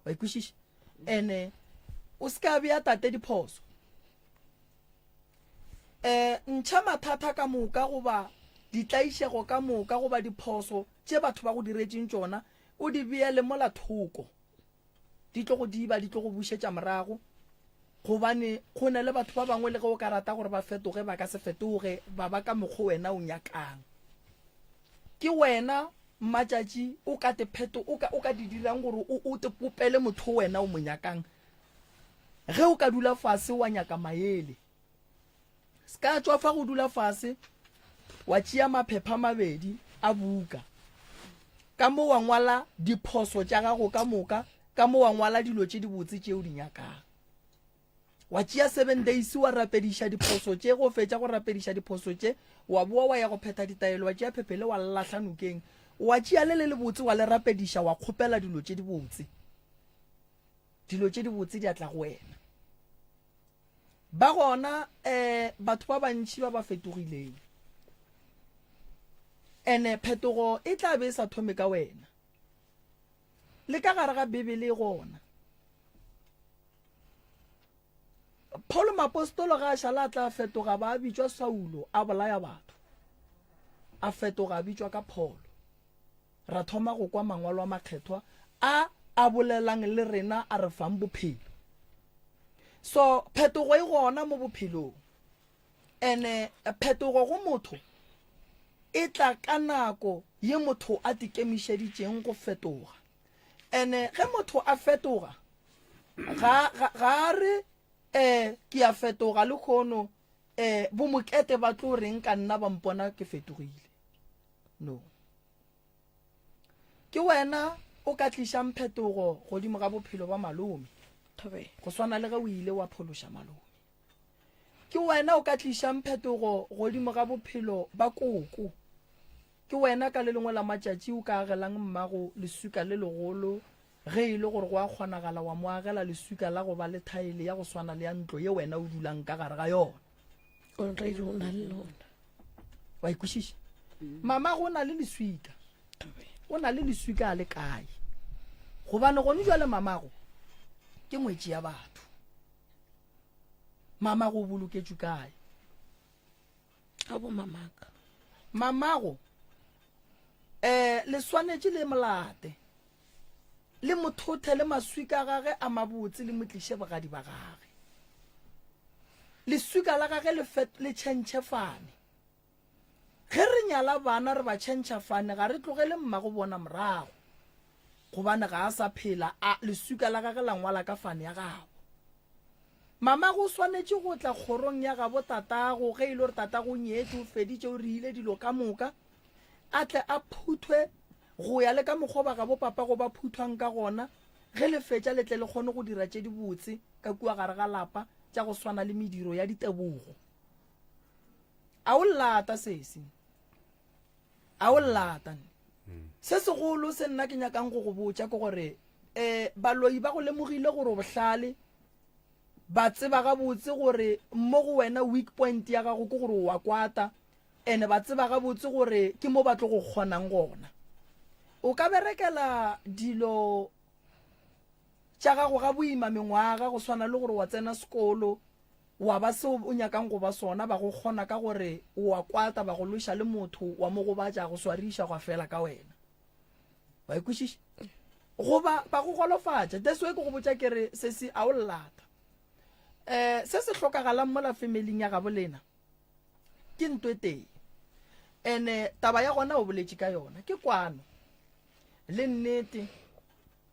wa ikwešiša ene o se ka bea tate diphoso ntšha mathata ka moka goba ditlaišego ka moka goba diphoso tše batho ba go diretšeng tšona o di beele mola thoko di tlo go diba di tlo go bušetša morago gobane go na le batho ba bangwe le ge o ka rata gore ba fetoge ba ka se fetoge ba ba ka mokgwa wena o nyakang ke wena mmatšatši o ka di dirang gore o te popele motho wena o mo nyakang ge o ka dula fase wa nyaka maele se ka tswa fa go dula fase wa tšea maphepha mabedi a buka ka mo wa ngwala diphoso tša gago ka moka ka mo wa ngwala dilo tše di botse tšeo di nyakang wa tšea 7 days wa rapediša diphoso tše go fetša go rapediša diphoso tše wa boa wa ya go phetha ditaelo wa tšea phepele wa llahla nokeng wa tšea le botse wa le rapediša wa kgopela dilo tše di botse di a tla go wena ba gona batho ba bantši ba ba fetogileng ene phetogo e tla be sa thome ka wena le ka gare ga bibele gona Paulo mapostolo ga a šala a tla fetoga ba bitswa Saulo a bolaya batho a fetoga a bitswa ka Paulo ra thoma go kwa mangwalo a makgethwa a bolelang le rena a re fang bophelo so phetogo e gona mo bophelong ene phetogo go motho e tla ka nako ye motho a tikemišeditšeng go fetoga ene ge motho a fetoga ga re ke a fetoga le khono bomokete ba tlo reng ka nna ba mpona ke fetogile no ke wena o ka tlišang phetogo godimo ga bophelo ba malome go swana le ge o ile wa phološa malome ke wena o ka tlišang phetogo godimo ga bophelo ba koko ke wena ka le lengwe la matšatši o ka agelang mmago lesuka le legolo ge e le gore go a kgonagala wa mo agela lesuka la go ba le thaele ya go swana le ya ntlo ye wena o dulang ka gare ga yona already o na le lona wa ikwešiša mama go na le lesuka o na le lesuka a le kae gobane gone jwale mamago ke ngwetši ya batho mamago o boloketšwe kae a bo mamaka mamago le swanetše le molate le mothothe le maswika gage a mabotse le motliše bogadi ba gage lesuka la gage le tšhentšhefane ge re nyala bana re ba tšhentšhafane ga re tlogele mma go bona morago gobane ga a sa phela lesuka la gage la ngwala ka fane ya gago mama go swanetše go tla kgorong ya gabo tatago ge e le gore tatago nyetse o feditše o riile dilo ka moka a tle a phuthwe go ya le ka mokgoba ga bo papa go ba phuthwang ka gona ge le fetša le tle le kgone go dira tše di botse ka kua gare ga lapa tša go swana le mediro ya ditebogo a o llata sese a o llata se segolo se nna ke nyakang go go botša ke gore baloi ba go lemogile gore bohlale ba tseba ga botse gore mo go wena weak point ya gago ke gore wa kwata ene ba tseba ga botse gore ke mo ba tlo go kgonang gona o ka berekela dilo tša gago ga boima mengwaga go swana le gore wa tsena sekolo wa ba se o nyakang go ba sona ba go kgona ka gore wa kwata ba go loša le motho wa mo go batša go swariša go fela ka wena wa ikwešiša goba ba go golofatša that's why ke go botša kere se se a o llata se se hlokagalang mo la familing ya gabo lena ke ntwe teng ene taba ya gona o boletše ka yona ke kwano le nnete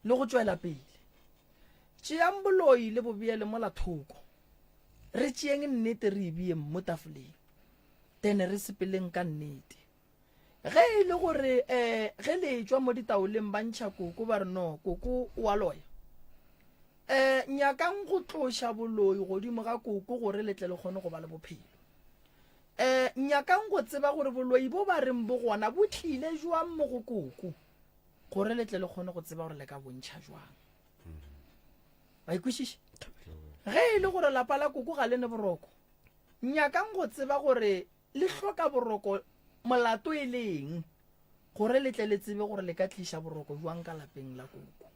le go tšwela pele tšeang boloi le bobeele mo la thoko re tšeeng nnete re ebie mo tafoleng tene re sepeleng ka nnete ge e le gore ge le tšwa mo ditaoleng ba ntšha koko ba re no koko wa loya nyakang go tloša boloi godimo ga koko gore letle le kgone go ba le bophelo nyakang go tseba gore boloi bo ba reng bo gona bo tlile jwang mo go koko gore letle le kgone go tseba gore le ka bontšha jwang ba ikwešiša ge e le gore lapa la koko ga le ne boroko nyakang go tseba gore le hloka boroko molato e leng gore letle le tsebe gore le ka tliša boroko jwang ka lapeng la koko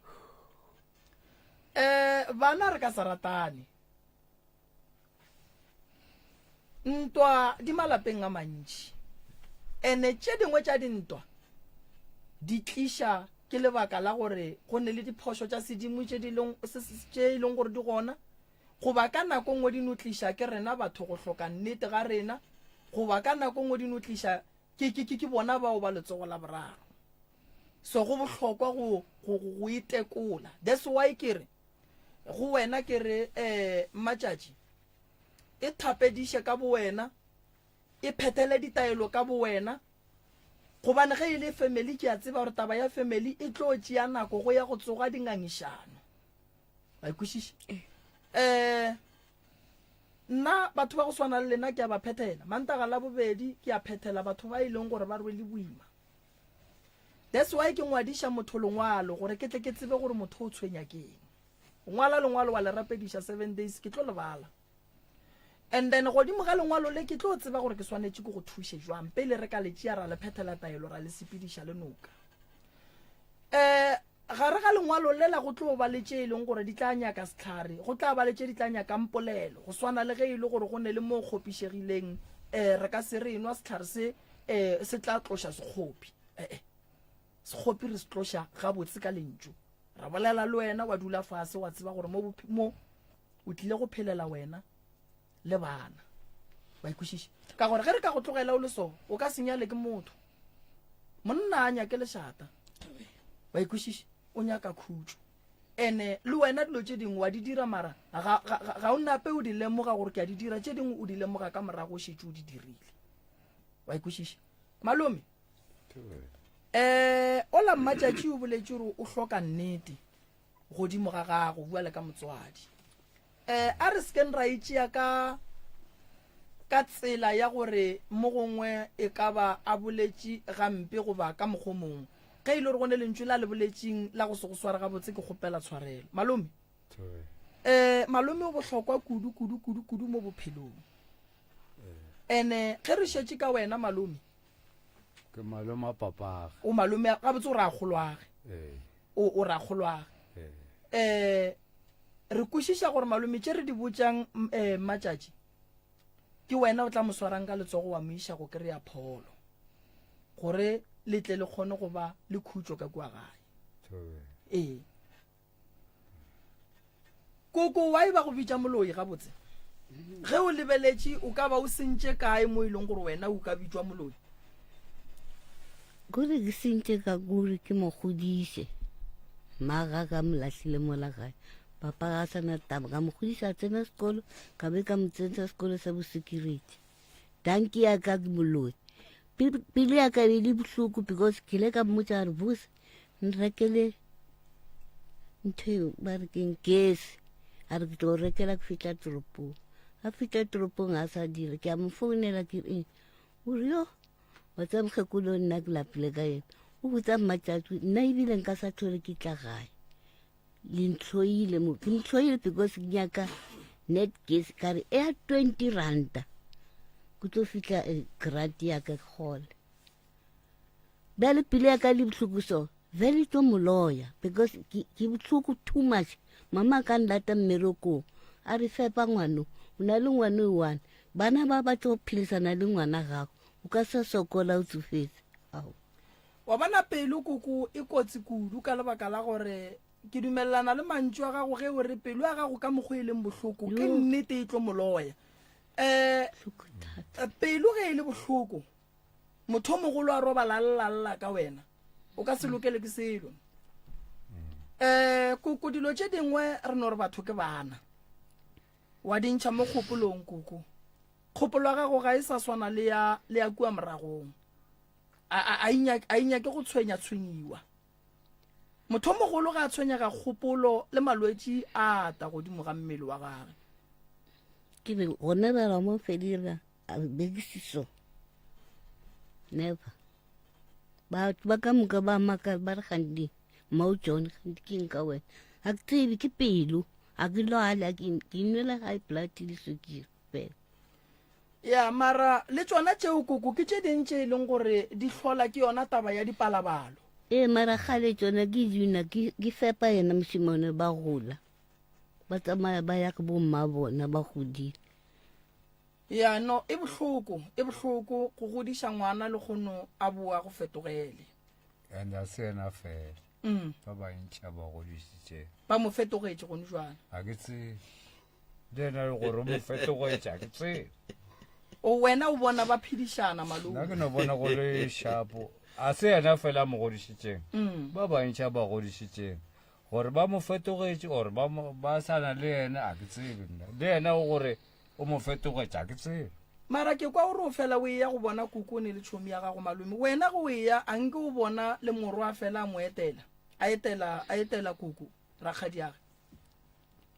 bana re ka sa ratane ntwa di malapeng a mantši ene tše dingwe tša dintwa di tliša ke lebaka la gore go ne le diphošo tša sedimo tše e leng gore di gona goba ka nako ngwe di notliša ke rena batho go hloka nnete ga rena goba ka nako ngwe di notliša ke bona bao ba letsogo la boraro so go bohlokwa go itekola that's why kere go wena kere matšatši e thapediše ka bo wena e phethele ditaelo ka bo wena gobane ge e le family ke a tseba gore taba ya family e tlo tšea nako go ya go tsoga dingangišano ba ikwešiše nna batho ba go swana le lena ke a ba phethela mantaga la bobedi ke a phethela batho ba e leng gore ba rwele boima. That's why ke ngwadiša motho lengwalo gore ke tle ke tsebe gore motho o tshwenya keng. Ngwala lengwalo wa le rapediša 7 days ke tlo lebala. And then godimo ga lengwalo le ke tlo tseba gore ke swanetse ke go thushe jwang pele re ka le tšea ra le phethela taelo ra le sepediša le noka. Gare ga lengwalo le la go tlo ba le tše e leng gore di tla nyaka setlhare go tla ba le tše di tla nyaka mpolelo go swana le ge e le gore go ne le mo kgopišegileng re ka se re enwa setlhare se tla tloša sekgopi sekgopi re se tloša gabotse ka lentšu ra bolela le wena wa dula fase wa tseba gore mo o tlile go phelela wena le bana ba ikwešiše ka gore ge re ka go tlogela o le so o ka senyale ke motho monna a nyake lešata ba ikwešiše o nyaka khutšo ene le wena dilo tše dingwe wa di dira mara ga o nape o di lemoga gore ke a di dira tše dingwe o di lemoga ka morago o šetse o di dirile wa ikwešiše malome ola mmatšatši o boletše gore o hloka nnete godimo ga gago bua le ka motswadi a re sken ra itšea ka tsela ya gore mo gongwe e ka ba a boletše gampe goba ka mokgwa mongwe ge e le gore go ne lentšu la le boletšeng la go se go swara gabotse ke kgopela tshwarelo malome malome o bohlokwa kudu mo bophelong ene ge re šetše ka wena malome ke malome a papaga o malome gabotse o re a kgolwage o re a kgolwage re kwešiša gore malome tše re di botšang matšatši ke wena o tla mo swarang ka letsogo wa moiša go kry-a pholo gore le tle le kgone go ba le khutšo ka kua gae koko wa e ba go bitša moloi gabotse ge o lebeletše o ka ba o sentše kae mo e leng gore wena o ka bitšwa moloi kore ke sentše ka kore ke mo godiše maga ka molahlile mola gae papa ga sana taba ka mo godiša a tsena sekolo ka be ka mo tsentša sekolo sa bosecurity tanki ya ka ke moloi pelo ya ka be le bohloko because ke le ka mmotša re bose nrekele ntho ba re keng kese a re ke tlo rekela ke fitlha toropong a fitlha toropong a sa dire ke a mo founela ke re o re yo wa tsa mokgekolo nna ke lapile ka yena o botsa mmatšatši nna ebile nka sa thole ke tla gae le ntlhoile mo ke ntlhoile because ke nyaka net gas ka re e ya 20 ranta ke tlo fitlha grant ya ka kgole bjale pele ya ka le bohloko so very to moloya because ke bohloko too much mama ka nlata mmerekong a re fepa ngwano o na le ngwane one bana ba tlo philisana le ngwana gago o ka sa sokola o tsofetse ao wa bana pelo koko e kotsi kudu ka lebaka la gore ke dumelana le mantšu a gago ge o re pelo ya gago ka mokgwa e leng bohloko ke nnete e tlo moloya pelo ge e le bohloko motho o mogolo a roba lalala ka wena o ka se lokele ke selo koko dilo tše dingwe re no re batho ke bana wa dintšha mo kgopolong koko kgopolo ya gago ga e sa swana le ya kua moragong a inyake go tshwenya-tshwenyiwa motho o mogolo ga a tshwenyega kgopolo le malwetši a ata godimo ga mmele wa gage ke be gona ba mo fedira a bekisiso never ba ka moka ba maka ba re gandi mo John gandi ke nka wena a ke tsebe ke pelo a ke lwala ke nwela high blood le sukiri fela ya mara le tsona tšeo koko ke tše dintše e leng gore di hlola ke yona taba ya dipalabalo mara gale tsona ke dina ke fepa yena mošimane ba gola ba tsamaya ba ya ke bomma bona ba godile ya no e bohloko go godiša ngwana le kgono a boa go fetogele and a se ena fela ba bantšha ba godišitše ba mo fetogetše gone jwana a ke tsebe dena le gore mo fetogetše a ke tsebe o wena o bona ba phedišana malome nna ke no bona go le shapo a se ena fela a mo godišitšeng ba bantšha ba godišitšeng gore ba mo fetogetše gore ba sana le yena a ke tsebe nna le yena o gore o mo fetogetše a ke tsebe mara ke kwa ore o fela o ya go bona kuku ne le tšhomi ya gago malome wena go ya a nke o bona le morwa fela a mo etela a etela kuku rakgadi age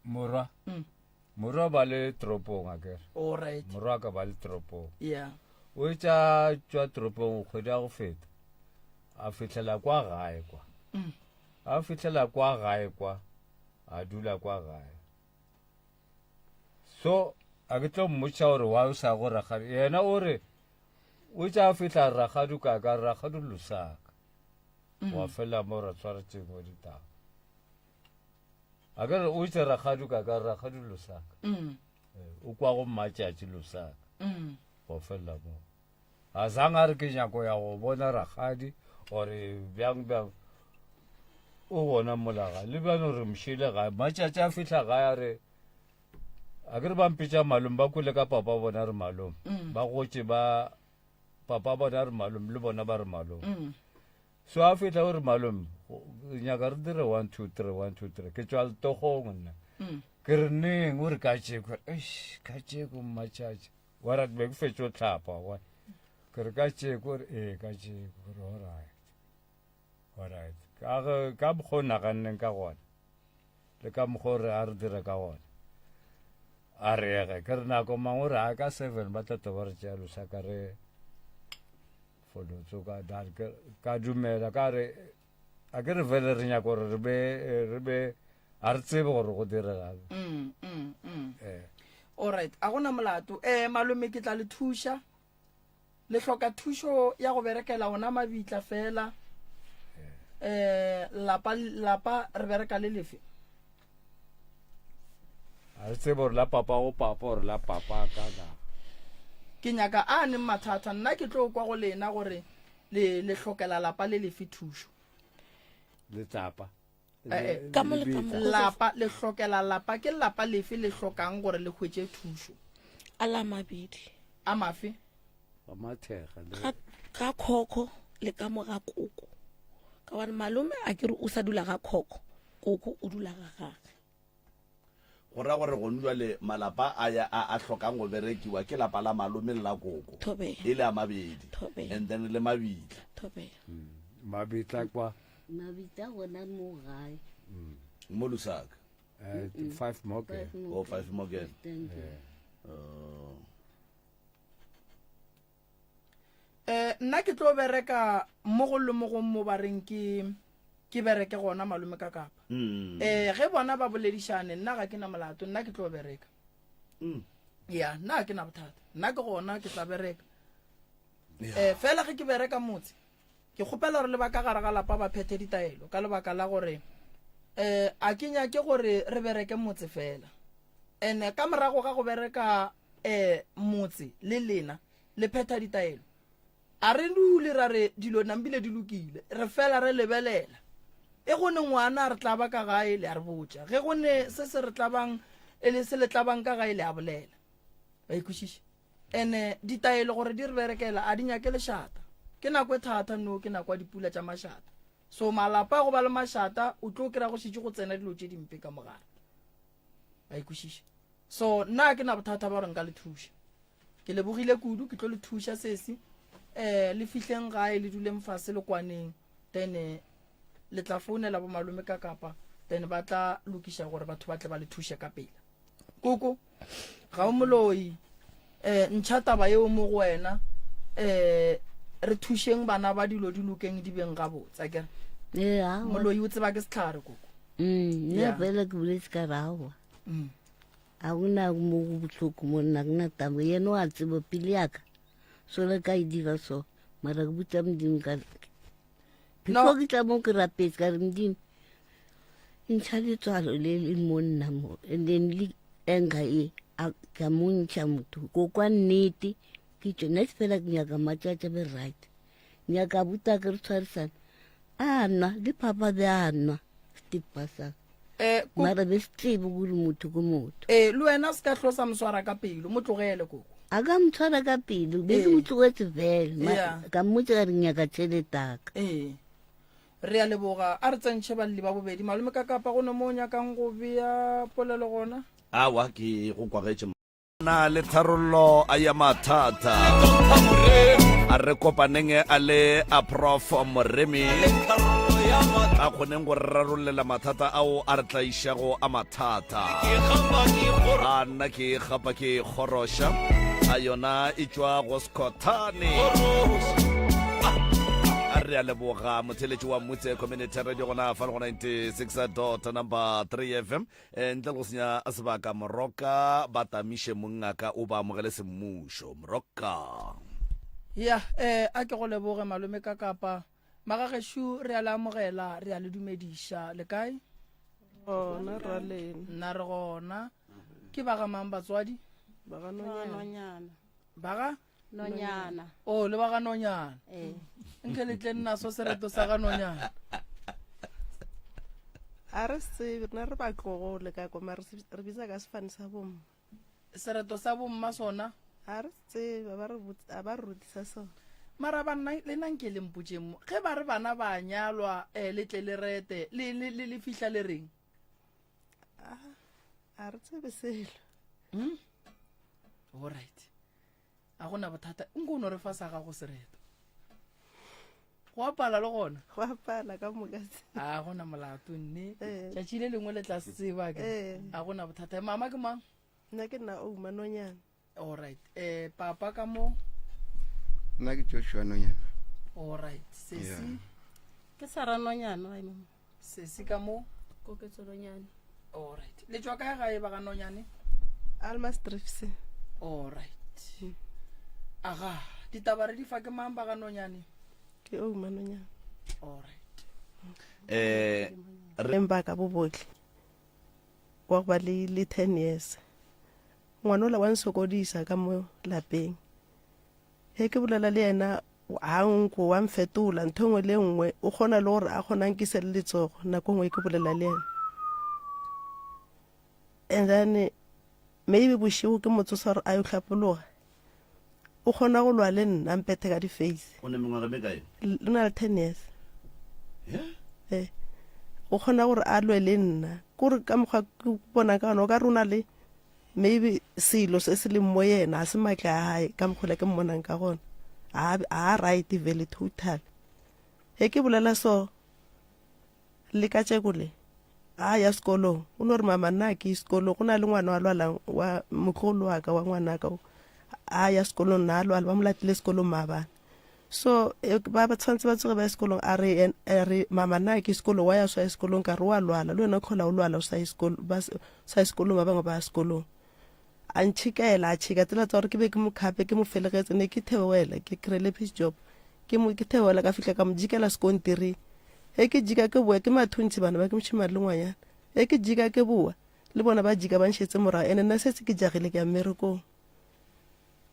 morwa ba le toropong a kere alright morwa ka ba le toropong yeah o tša tšwa toropong kgwedi ya go feta a fitlhela kwa gae kwa a fitlhela kwa gae kwa a dula kwa gae so a ke tlo mmotša gore wa o sa go ragadi yena o re o tša fitlha ragadu kaka ragadu lusaka wa fela mo ra tshwaretseng mo ditaba a ke re o itse ragadu kaka ragadu lusaka o kwa go mmatšatši lusaka wa fela mo a sang a re ke nyako ya go bona ragadi gore bjang o bona molaga le bjano re mšile gae matšatši a fitlha gae a re a ke re bampitša malome ba kule ka papa bona re malome ba gotše ba papa bona re malome le bona ba re malome so a fitlha o re malome nyaka re dire 1 2 3 1 2 3 ke tšwa letogong nna ke re neng o re ka tšeko ka tšeko mmatšatši wa ra be ke fetše o tlhapa wa ke re ka tšeko re ee ka tšeko re alright ka mokgwa o naganneng ka gona le ka mokgwa o re a re dire ka gona a rege ke re nako mangwe re a ka 7 ba tlato ba re tšea lusaka re folotso ka dumela ka re a ke re vele re nyako gore re be a re tsebe gore go diregang alright a gona molato malome ke tla le thuša le hloka thušo ya go berekela ona mabitla fela lapa re bereka le lefe a re tsebe gore la papa go papa gore la papa kana ke nyaka a neng mathata nna ke tlo kwa go lena gore le hlokela lapa le lefe thušo le tsapa ka mo le ka mo lapa le hlokela lapa ke lapa lefe le hlokang gore le hwetše thušo ala mabedi a mafe ba mathega ka khokho le ka mo ga koko ka wane malome a ke re o sa dula ga khokho koko o dula ga gage go ra gore go nwa le malapa a hlokang go berekiwa ke lapa la malome le la koko Thobela. e le a mabedi Thobela. and then le mabitla thobela mabitla kwa mabitla gona mo gae mo lusaka 5 moke o 5 mo again nna ke tlo bereka mo go le mo go mo bareng ke bereke gona malome ka kapa ge bona ba boledišane nna ga ke na molato nna ke tlo bereka ya nna ke na bothata nna ke gona ke tla bereka fela ge ke bereka motse ke kgopela gore le ba ka gare ga lapa ba phethe ditaelo ka lebaka la gore a ke nyake gore re bereke motse fela ene ka morago ga go bereka motse le lena le phetha ditaelo a re dule ra re dilo nambile di lokile re fela re lebelela e gone ngwana re tla ba ka gae le a re botša ge gone se re tlabang e le se le tlabang ka gae le a bolela ba ikwešiša ene ditaelo gore di re berekela a di nyake lešata ke nako e thata no ke nako ya dipula tša mašata so malapa go ba le mašata o tlo kry-a go šitše go tsena dilo tše dimpe ka mogare ba ikwešiša so nna ke na bothata ba gore nka le thuša ke lebogile kudu ke tlo le thuša sesi le fihleng gae le duleng fase le kwaneng then le tla founela bo malome ka kapa then ba tla lokiša gore batho ba tle ba le thuše ka pela koko ga o moloi ntšha taba yeo mo go wena re thušeng bana ba dilo di lokeng di beng gabotsa kere moloi o tseba ke setlhare koko nna fela ke boletse ka rawa a gona mo go botlhoko mo nna ke na tabo yena o a tseba pele yaka so le ka e dira so mara ke botsa modimo ka before ke tla mo ke rapetse ka re modimo ntšha letswalo le le mo nna mo and then le enga e ka mo ntšha motho ko kwa nnete ke tsone fela ke nyaka matšatša be right nyaka buta ke re tshwarisana a nwa le papa be a nwa stepasa mara be se tsebe gore motho ko motho le wena se ka tlosa moswara ka pelo mo tlogele koko a ka motshwara ka pelo be ke mo tlogetse fela ka mmotse ka re nyaka tšheletaka re a leboga a re tsentšhe balli ba bobedi malome ka kapa go ne mo o nyakang go bea polelo gona awa ke go kwagetse na le tharollo a ya mathata a re kopaneng a le a Prof Moremi a kgoneng go rarollela mathata ao a re tlaišago a mathata a nna ke gapa ke kgorosha a yona e tšwa go Scottane a re a leboga motheletši wa Motse Community Radio gona fa le go 96.3 FM ntle go senya sebaka Moroka ba tamiše mongaka o ba amogele semmušo Moroka ya a ke go leboge malome ka kapa magageshu re a le amogela re a le dumediša le kae gona ra lena nna re gona ke ba ga mang batswadi ba ga nonyana ba ga nonyana o le ba ga nonyana nke le tle nna so sereto sa ga nonyana a re se rena re ba tlogole ka koma re bitsa ka sefane sa bomma sereto sa bomma sona a re se ba re rutisa sona mara banna le nanke le mputse mo ge ba re bana ba nyalwa le tle le rete le fihla le reng a re tsebe selo all right a gona bothata nko o no re fa sa ga go sereto go apala le gona go apala ka mokase a gona molato nne tšatši le lengwe le tla seba ke a gona bothata mama ke mang nna ke nna Ouma Nonyana all right papa ka mo nna ke Joshua Nonyana all right sesi ke Sara Nonyana wa mama sesi ka mo Koketso Nonyane. all right le tswa kae ga e ba ga Nonyane Alma Strips all right aga ditabare di fa ke mang ba ga Nonyane ke Ouma Nonyana all right re mba ka bobotle wa ba le 10 years ngwana o la wa nsokodisa ka mo lapeng he ke bolela le yena a nko wa mfetola nthongwe le nngwe o kgona le gore a kgona nkise le letsogo nako ngwe ke bolela le yena and then maybe boshigo ke motsosa gore a yo tlhapologa o kgona go lwa le nna mpete ka di-face o ne mengwaga me kae le na le 10 years o kgona gore a lwe le nna kore ka mokgwa ke bona ka gona o ka rona le maybe selo se se le mo yena a se maatla a gae ka mokgola ke mmonang ka gona a right very total he ke bolela so le ka tšekole a ya sekolong o no re mama nna ke sekolong go na le ngwana wa lwalang wa motlogolo wa ka wa ngwana ka a ya sekolong na lwala ba mo latile sekolong maabane so ba tshwanetse ba tsoge ba sekolong a re mama nna ke sekolong wa ya swa sekolong ka re wa lwala le wena kgola o lwala o sa sekolong ba bangwe ba sekolong a ntšhikela a tšhika tsela tsa gore ke be ke mo kgape ke mo felegetse ne ke theoela ke kry-le peace job ke theoela ka fitlha ka mo jikela sekontiri he ke jika ke boa ke mathontši bana ba ke mošimane le ngwanyana he ke jika ke boa le bona ba jika ba nšhetse morago ene nna setse ke jagile ke ya mmerekong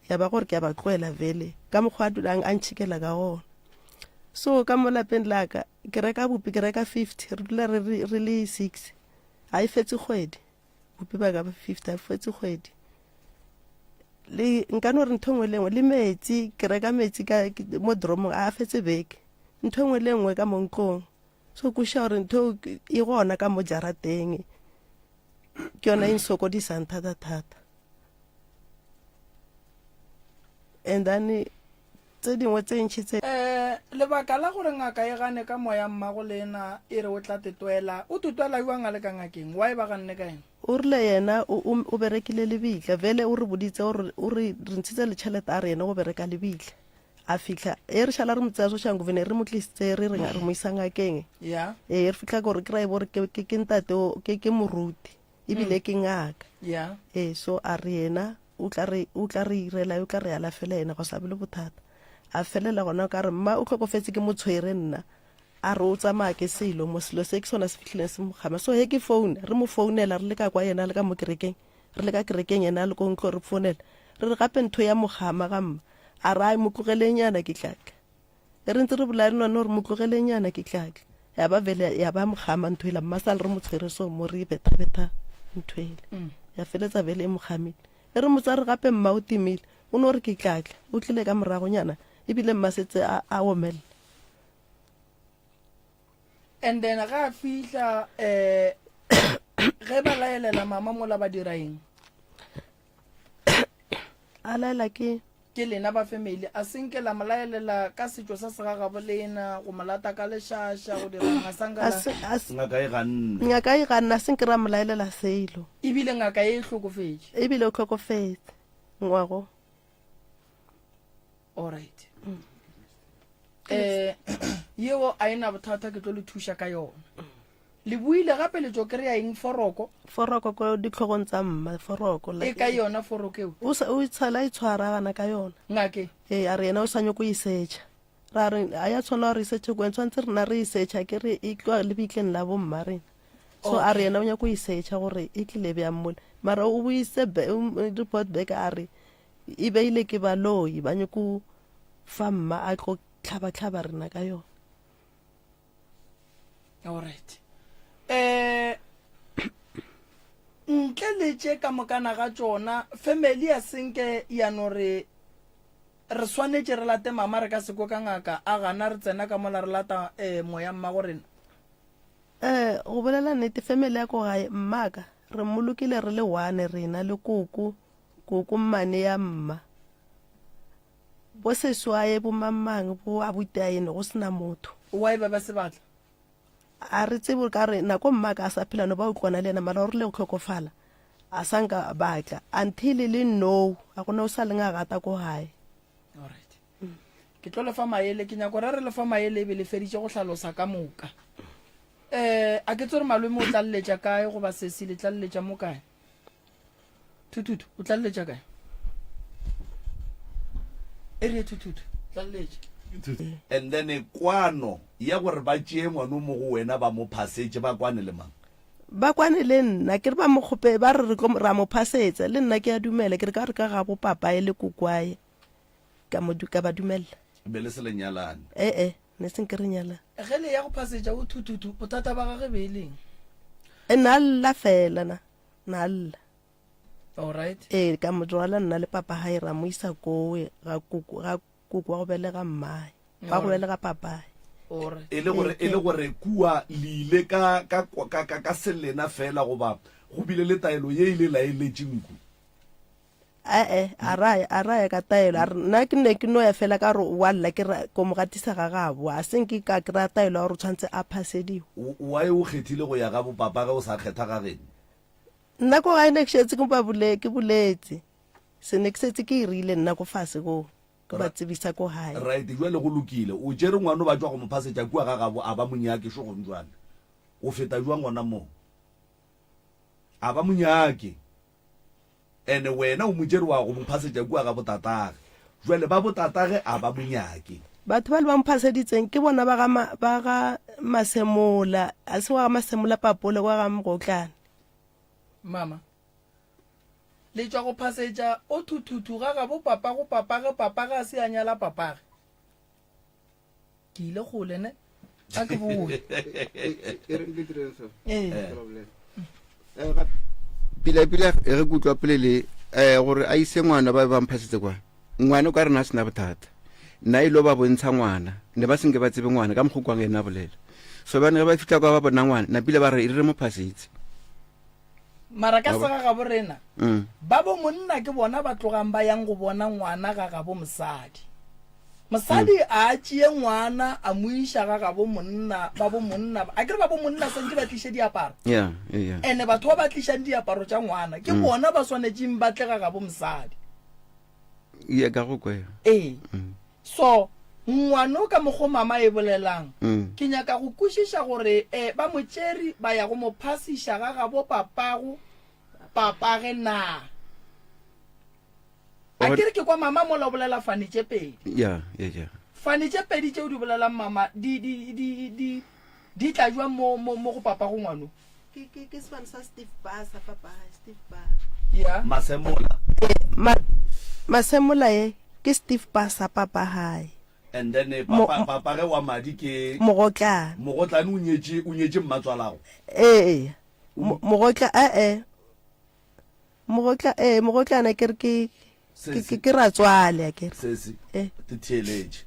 ya ba gore ke a ba tloela vele ka mokgwa a dulang a ntšhikela ka gona so ka mo lapeng la ka ke reka bupi ke reka 50 re dula re le 6 a e fetse kgwedi bupi ba ka ba 50 a e fetse kgwedi le nka no re ntho ngwe le ngwe le metsi ke reka metsi ka mo dromong a fetse beke ntho ngwe le ngwe ka montlong so ku sha re ntho e gona ka mo jarateng ke yona in sokodisang thata and then tse dingwe tse ntšhi tse lebaka la gore ngaka e gane ka moya mmago le ena e re o tla tetwela o tutwela yuang a le ka ngakeng wa e ba ganne ka eng o rile yena o berekile lebitla vele o re boditse gore o re ntshitse le tšhelete a re yena go bereka lebitla a fitlha e re šala re motsea so shangovene re mo tlisitse re mo isa ngakeng ya re fitlha gore ke rae bore ke ntate ke moruti ebile ke ngaka ya so a re yena o tla re irela o tla re ala fela yena go sa bile bothata a felela gona ka re mma o tlhokofetse ke motshwere nna a re o tsamaya ke selo mo selo se ke sona se fitlhileng se mogama so he ke phone re mo founela re le ka kwa yena le ka mo kerekeng re le ka kerekeng yena le ko ntlo re founela re re gape ntho ya mogama ga mma a re a mo tlogelenyana ke tlaka e re ntse re bola le none gore mo tlogelenyana ke tlaka ya ba vele ya ba mogama ntho ela mma sa le re mo tshwere so mo re beta ntho ela ya feletsa vele e mogamile e re motsa re gape mma o timile o no re ke tlaka o tlile ka moragonyana ebile mma setse a omela and then ga fihla ge ba laelela mama mola ba dira eng a laela ke lena ba family a senke la molaelela ka setšo sa segagabo lena go molata ka lešaša go dira masangala ngaka e ganne ngaka e ganna se nke ra molaelela selo ebile ngaka e hlokofetše ebile o tlhokofetse ngwago alright yeo a ena bothata ke tlo le thuša ka yona le buile gape le tso kry-a eng foroko ko ditlhogong tsa mma foroko e ka yona foroko eo o itshala e tshwaragana ka yona ngake a re yena o sa nyako isetšha ra re a ya tshwana re isetšha kwen tshwanetse rena re isetšha ke re e tloa le bitleng la bomma rena so a re yena o nyako isetšha gore e tlile bjang mole mara o boise report back a re e beile ke baloi ba nyako fa mma a tlo tlhaba rena ka yona alright ntle le tše ka mokana ga tšona family ya senke yano re swanetše re late mama re ka seko ka ngaka a gana re tsena ka mola re lata moya mmago rena go bolela nnete family ya ko gae mmaka re molokile re le one rena le koko mmane ya mma bo seswaye bo mamang bo abutaene go sena motho wae ba se batla a re tsebo ka re nako mmaka a sa phela no ba utlwana le ena mara re le go tlhokofala a sanka batla until le no a gona o sa lenga gata ko hae alright ke tlo le fa maele ke nyako re le fa maele e be le feditše go hlalosa ka moka a ke tsore malome o tlalletša kae go ba sesi le tlalletša mo kae thututu o tlalletša kae ere thututu tlalletša and then kwano ya gore ba tšee ngwane mo go wena ba mo phasetše ba kwane le mang ba kwane le nna ke re ba mokgope ba re ra mo phasetsa le nna ke a dumela ke re ka re ka ga bo papa e le kokwae ka ba dumela be le se lenyalane ne seng ke re nyala ge le ya go phasetša o thututu bothata ba gage be e leng na lla fela na lla alright ka mo jwala nna le papa hae ra mo isa kowe ga kuku wa go belega mmae ba go belega papae e le gore kua le ile ka selena fela goba go bile le taelo ye ile laeletšeng ku a raya ka taelo nna ke ne ke no ya fela ka re walla ke ko mo gatisa ga gabo a senke ka kry-a taelo ya gore o tshwanetse a phasediwa wae o kgethile go ya ga bopapa ge o sa kgetha ga gene nna ko gae ne ke šetse ke boletse se ne ke setse ke irile nna ko fase ko ke ba tsebisa ko hae right jwale go lokile o jere ngwana ba tswa go mo phasetša kua ga gabo a ba monyake sho gong jwale o feta jwa ngwana mo a ba monyake ene wena o mo jere wa go mo phasetša kua ga botatage jwale ba botatage a ba monyake batho ba le ba mphaseditseng ke bona ba ga masemola a se wa ga masemola papole wa ga mogotlane mama le tšwa go phasetša o thuthutu ga ga bo papa ga se a nyala papage ke ile gole ne a ke bole pila e re kutlwa pele le gore a ise ngwana ba ba mphasetse kwa ngwana o ka rena a sena bothata nna e lo ba bontsha ngwana ne ba senke ba tsebe ngwana ka mokgokwang ena bolela so ba ne ba fitlha kwa ba bona ngwana na pila ba re e re mo phasetse mara ka sega ga borena ba bo monna ke bona ba tlogang ba yang go bona ngwana ga ga bo mosadi a tšie ngwana a mo iša ga ga bo monna a kere ba bo monna santse ba tliše diaparo ene batho ba ba tlišang diaparo tša ngwana ke bona ba swanetšeng ba tle ga ga bo mosadi ka go kwea so ngwana o ka mogo mama e bolelang ke nyaka go kwešiša gore ba motšeri ba ya go mo phasiša ga ga bo papage na a kere ke kwa mama mola o bolela fanitše pedi fanitše pedi tšeo di bolelang mama di tla jwa mo go papa go ngwano ke sefane sa Steve Basa papa Steve ya masemola ye ke Steve Basa papa hae and then papa ge wa madi ke mogotlane o nyetše mmatswalago mogotlana ke re ke ratswale a kere sesi te theeletše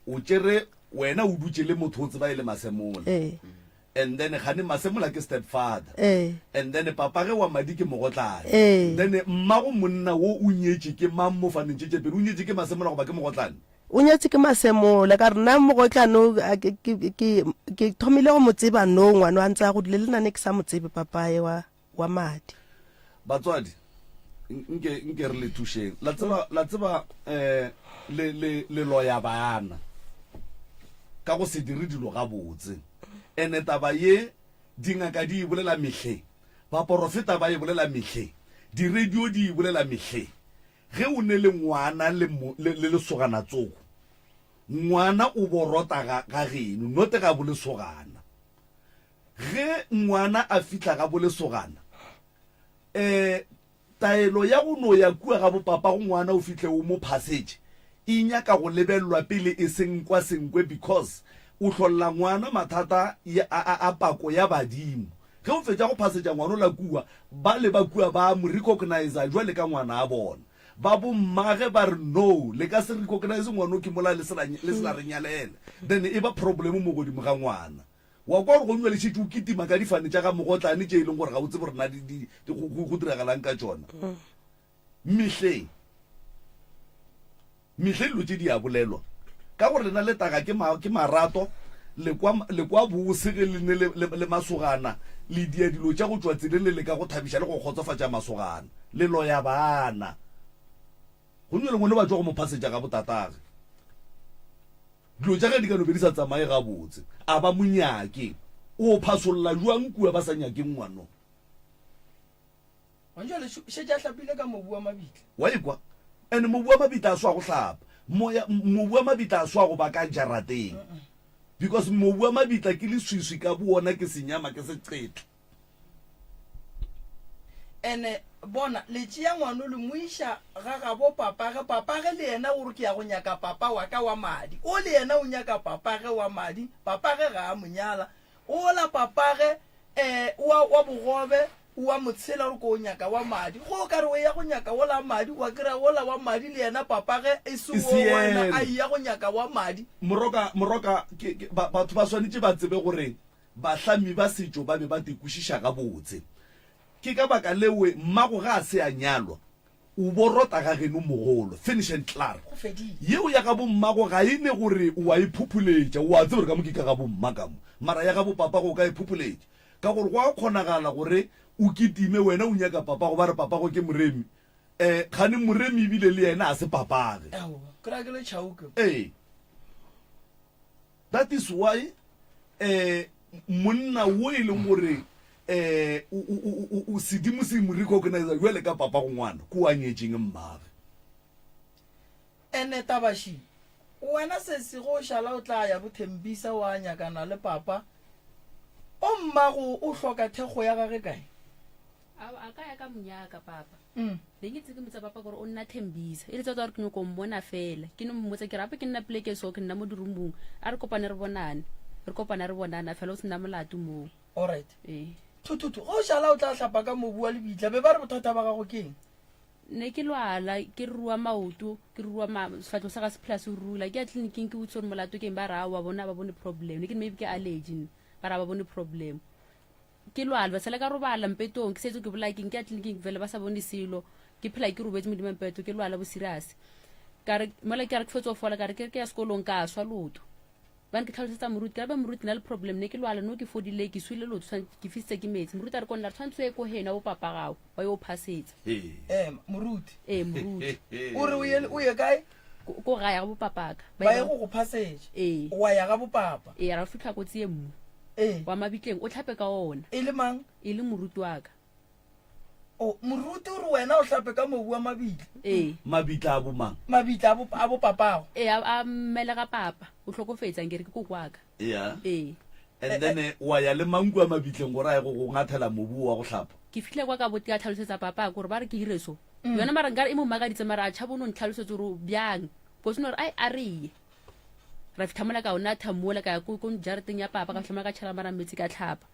o tšere wena o dutše le motho o tseba e le masemola and then gane masemola ke stepfather Eh. and then papa ge wa madi ke mogotlane Eh. then mmago monna wo o nyetse ke mang mo faneng tšetše pele o nyetse ke masemola goba ke mogotlane o nyetse ke masemola ka re nna mogotlano ke thomile go mo tseba no ngwana wa ntse a godile le nane ke sa mo tsebe papaye wa madi batswadi nke re le thušeng la tseba le loya bana ka go se dire dilo gabotse ene taba ye dingaka di bolela mehle baporofeta ba e bolela mehle di-radio di bolela mehle ge o ne le ngwana le lesogana tsoko ngwana o borota ga geno note ga bo lesogana ge ngwana a fitla ga bo lesogana taelo ya go no ya kua ga bopapa go ngwana o fitle o mo passage e nyaka go lebellwa pele e seng kwa senkwe because o tlholla ngwana mathata a pako ya badimo ge o fetša go passage ngwana o la kua ba le ba kua ba mo recognize jwa le ka ngwana a bona ba bommage ba re no le ka se recognize ngwana o ke mola le sela re nyalela then e ba problem mo godimo ga ngwana wa kwa go nwa le tšhetše o kitima ka difane tša ga mogotlane tše e leng gore ga o tsebe rena go diragalang ka tšona mehleng dilo tše di a bolelwa ka gore lena le taga ke marato le kwa bose ge le masogana le dia dilo tša go tšwa tseleng le ka go thabiša le go kgotsofatša masogana le loya bana go nwe lengwe le ba tswa go mo phasetša ga botatage dilo tša ge di ka no be di sa tsamaye gabotse a ba monyake o phasolola jwang kua ba sa nyakeng ngwano Wanjale šetša hlapile ka mobu wa mabitla wa ekwa and mobu wa mabitla a swa go hlapa mobu wa mabitla a swa go ba ka jarateng because mobu wa mabitla ke leswiswi ka boona ke senyama ke seqeto ene bona le tšea ngwana le moiša ga gabo papage le yena gore ke ya go nyaka papa wa ka wa madi o le yena o nyaka papage wa madi papage ga a monyala ola papage wa bogobe wa motshela gore ko o nyaka wa madi go ka re o ya go nyaka ola madi wa kry-a ola wa madi le yena papage e se o wena a ya go nyaka wa madi moroka batho ba swanetše ba tsebe gore bahlami ba setšo ba be ba tekwešiša gabotse ke ka baka lewe mmago ga a se a nyalwa o borota ga geno mogolo finish and clar yeo ya ga bommago ga e ne gore o a iphuphuletša o a tsebe gore ka mo ke ka ga bomma ka mo mara ya ga bopapa go ka iphuphuletša ka gore go a kgonagala gore o kitime wena o nyaka papago ba re papago ke moremi kgane moremi ebile le yena a se papage that is why monna wo e leng gore o sedimo se mo recognize jwale ka papa go ngwana ko a nyetseng mmage ene tabashi wena se se go šala o tla ya bothembisa wa nyakana le papa o mmago o hloka thekgo ya gage kae a ka ya ka monyaka papa be ke tseke motsa papa gore o nna thembisa e le tsa gore ke nyoko mmona fela ke no mmotsa ke rape ke nna pleke so ke nna mo dirumong a re kopane re bonana fela o se nna molato moo alright tututu go šala o tla hlapa ka mobu wa lebitla be ba re bothata ba gago keng ne ke lwala ke rua maoto ke rua sefatlo sa ga seplase o rula ke ya tleliniking ke botse gore molato keng ba ra wa bona ba bone problem ne ke maybe ke allergy ba ra ba bone problem ke lwala ba sala ka robala mpetong ke setse ke bolakeng ke ya tleliniking vele ba sa bone silo ke phela ke robetse modimo mpeto ke lwala bo serious ka re mola ke re ke fetso fola ka re ke ya sekolong ka swa loto ban ke tlhalosetsa moruti ka ba moruti na le problem ne ke lwala no ke fodile ke swile loto ke fitse ke metsi moruti a re konna re tshwantse e ko hena bo papa gago ba yo phasetsa moruti moruti o ye kae ko ga ya go papa ka ba ye go go phasetsa wa ya ga bo papa ra fitlha ko tsie mmu wa mabitleng o tlhape ka ona e le mang e le moruti wa ka moruti o re wena o hlape ka mobu wa mabitla mabitla a bomang mabitla a bo papago a mmele ga papa o tlhokofetsa nke re ke koko wa ka and then wa ya le manku a mabitleng gore a ye go ngathela mobu wa go hlapa ke fitlhe kwa ka bote ka tlhalosetsa papa gore ba re ke dire so yona mara nkare e mo magaditse mara a tšhabo no ntlhalosetse gore bjang posone gore ai a reye ra fitlhamola ka ona thamola ka ya ko jareteng ya papa ka fitlhamola ka tšhela mara metsi ka tlhapa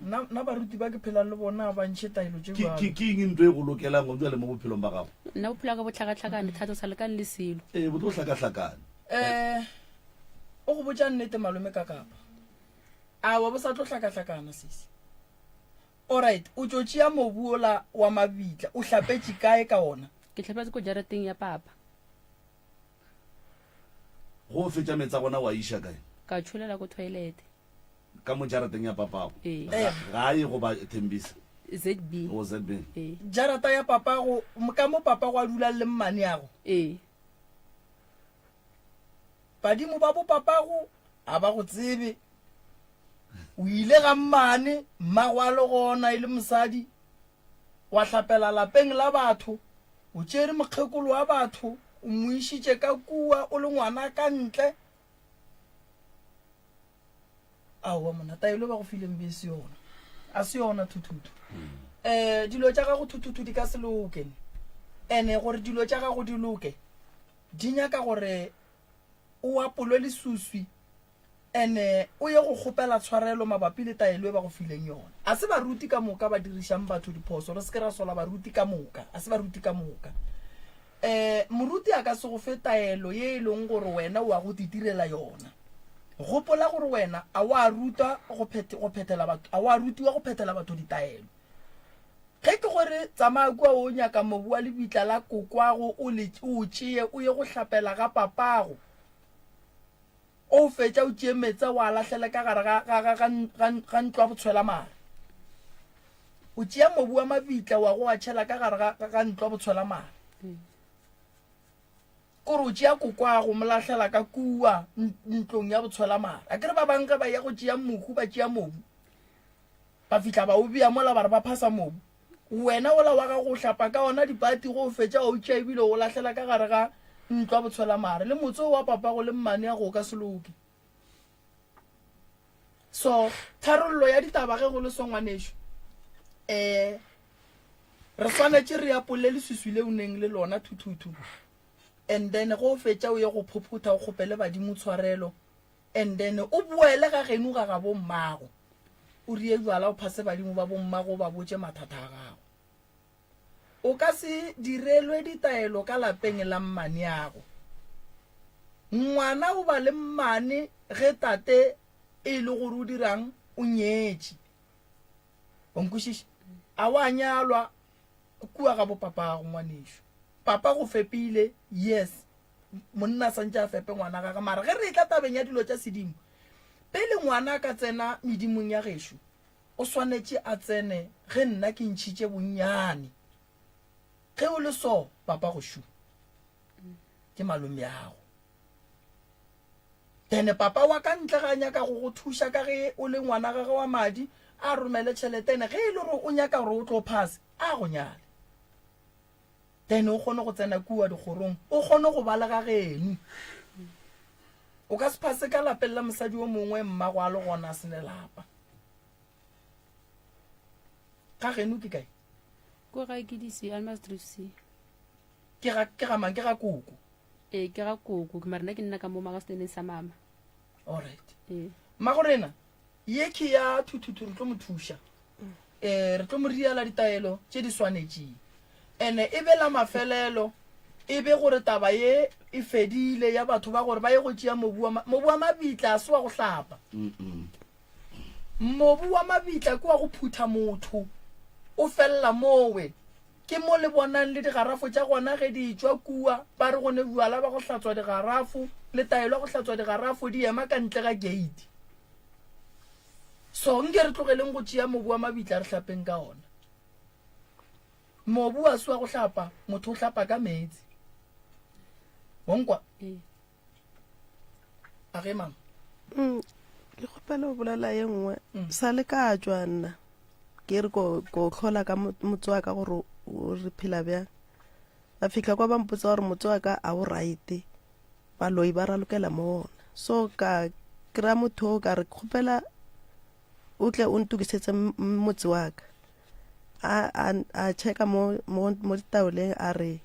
nna baruti ba ke phelang le bona ba ntšhe taelo ke eng ntho e go lokelang go jale mo bophelong ba gago nna bophelo ka botlhakatlhakane thata o sa lekane le selo bo tlo tlhakatlhakane o go botša nnete malome ka kapa a wa bo sa tlo hlakahlakana sisi alright o tlo tšea mobu ola wa mabitla o hlapetše kae ka ona ke tlhapetse ko jarateng ya papa go fetša metsa gona wa iša kae ka tsholela ko toilet ka mo jarateng ya papago Ee. gae go ba Thembisa ZB o ZB jarata ya papago ka mo papago a dula le mmane yago badimo ba bo papago a ba go tsebe o ile ga mmane mmago a le gona e le mosadi wa hlapela lapeng la batho o tšere mokgekolo wa batho o mo išitše ka kua o le ngwana ka ntle aowa mona taelo ba go fileng be se yona a se yona thuthutu dilo tša gago thuthutu di ka se loke ene gore dilo tša gago di loke di nyaka gore o apolwe lesuswi ene o ye go kgopela tshwarelo mabapi le taelo e ba go fileng yona a se baruti ka moka ba dirišang batho diphoso re se ke ra sola baruti ka moka a se baruti ka moka moruti a ka se go fe taelo ye e leng gore wena o a go ditirela yona gopola gore wena a wa rutiwa go phethela batho ditaelo ge ke gore tsamaya kua o nyaka mobu wa lebitla la kokwago o tšee o ye go hlapela ga papago o fetša o tšee metsa wa latlhele ka gare ga ntlo a botshwela mare o tšea mobu wa mabitla wa go a tšhela ka gare ga ntlo a botshwela mare kore o tšea kokwago mo latlhela ka kua ntlong ya botshwela mare a kere ba bangwe ba ya go tšea mohu ba tšea mobu ba fitlha ba o bea mola ba re ba phasa mobu wena ola wa ga go hlapa ka ona dipati go fetša o tšea ebile o latlhela ka gare ga ntlo a botshwela mare le motse wa papago le mmane ya go ka seloke so tharollo ya ditaba ge go le songwanešo re swanetše re apole lesuswi le o neng le lona thuthutu and then go fetša o ye go phuphutha o kgopele badimo tshwarelo and then o boele ga geno ga bo mmago o rie jwala o phase badimo ba bo mmago ba botše mathata a gago o ka se direlwe ditaelo ka lapeng la mmane yago ngwana o ba le mmane ge tate e le gore o dirang o nyetše o nkwešiše a wa nyalwa kua ga bo papago ngwanešo papa go fepile yes monna santše a fepe ngwana gage mara ge re tla tabeng ya dilo tša sedimo pele ngwana ka tsena medimong ya gešo o swanetše a tsene ge nna ke ntšhitše bonnyane ge o le so papa go shu ke malome yago then papa wa ka ntle ga nyaka go thuša ka ge o le ngwana gage wa madi a romele tšheletene ge e le gore o nyaka gore o tlo phase a go nyale then o kgone go tsena kua dikgorong o kgone go bala ga geno o ka se phase ka lapeng la mosadi o mongwe mmago a le gona a sene lapa ga geno ke kae ko ga ke dise almastrisi ke ga mang ke ga koko ke ga koko ke mara nna ke nna ka mo magasteneng sa mama alright magorena ye ke ya thuthutu re tlo mo thuša re tlo mo riela ditaelo tše di swanetšeng ene e be la mafelelo e be gore taba ye e fedile ya batho ba gore ba ye go tšea mobu wa mabitla a se wa go hlapa mobu wa mabitla ke wa go phutha motho o felela mowe ke mo le bonang le digarafo tša gona ge di tšwa kua ba re gone bjala ba go hlatswa digarafo le taelo go hlatswa digarafo di ema ka ntle ga gate so nke re tlogeleng go tšea mobu wa mabitla re hlapeng ka ona mobu a se wa go hlapa motho o hlapa ka metsi wonkwa a ge mang ke kgopela o bolela ye nngwe sa le ka tšwa nna ke re ko tlhola ka motse wa ka gore o re phela bjang ba fitlha kwa ba mpotsa gore motse wa ka a o right baloi ba ralokela mo ona so ka kry-a motho o ka re kgopela o tle o ntokišetse motse wa ka a checka mo ditaoleng a re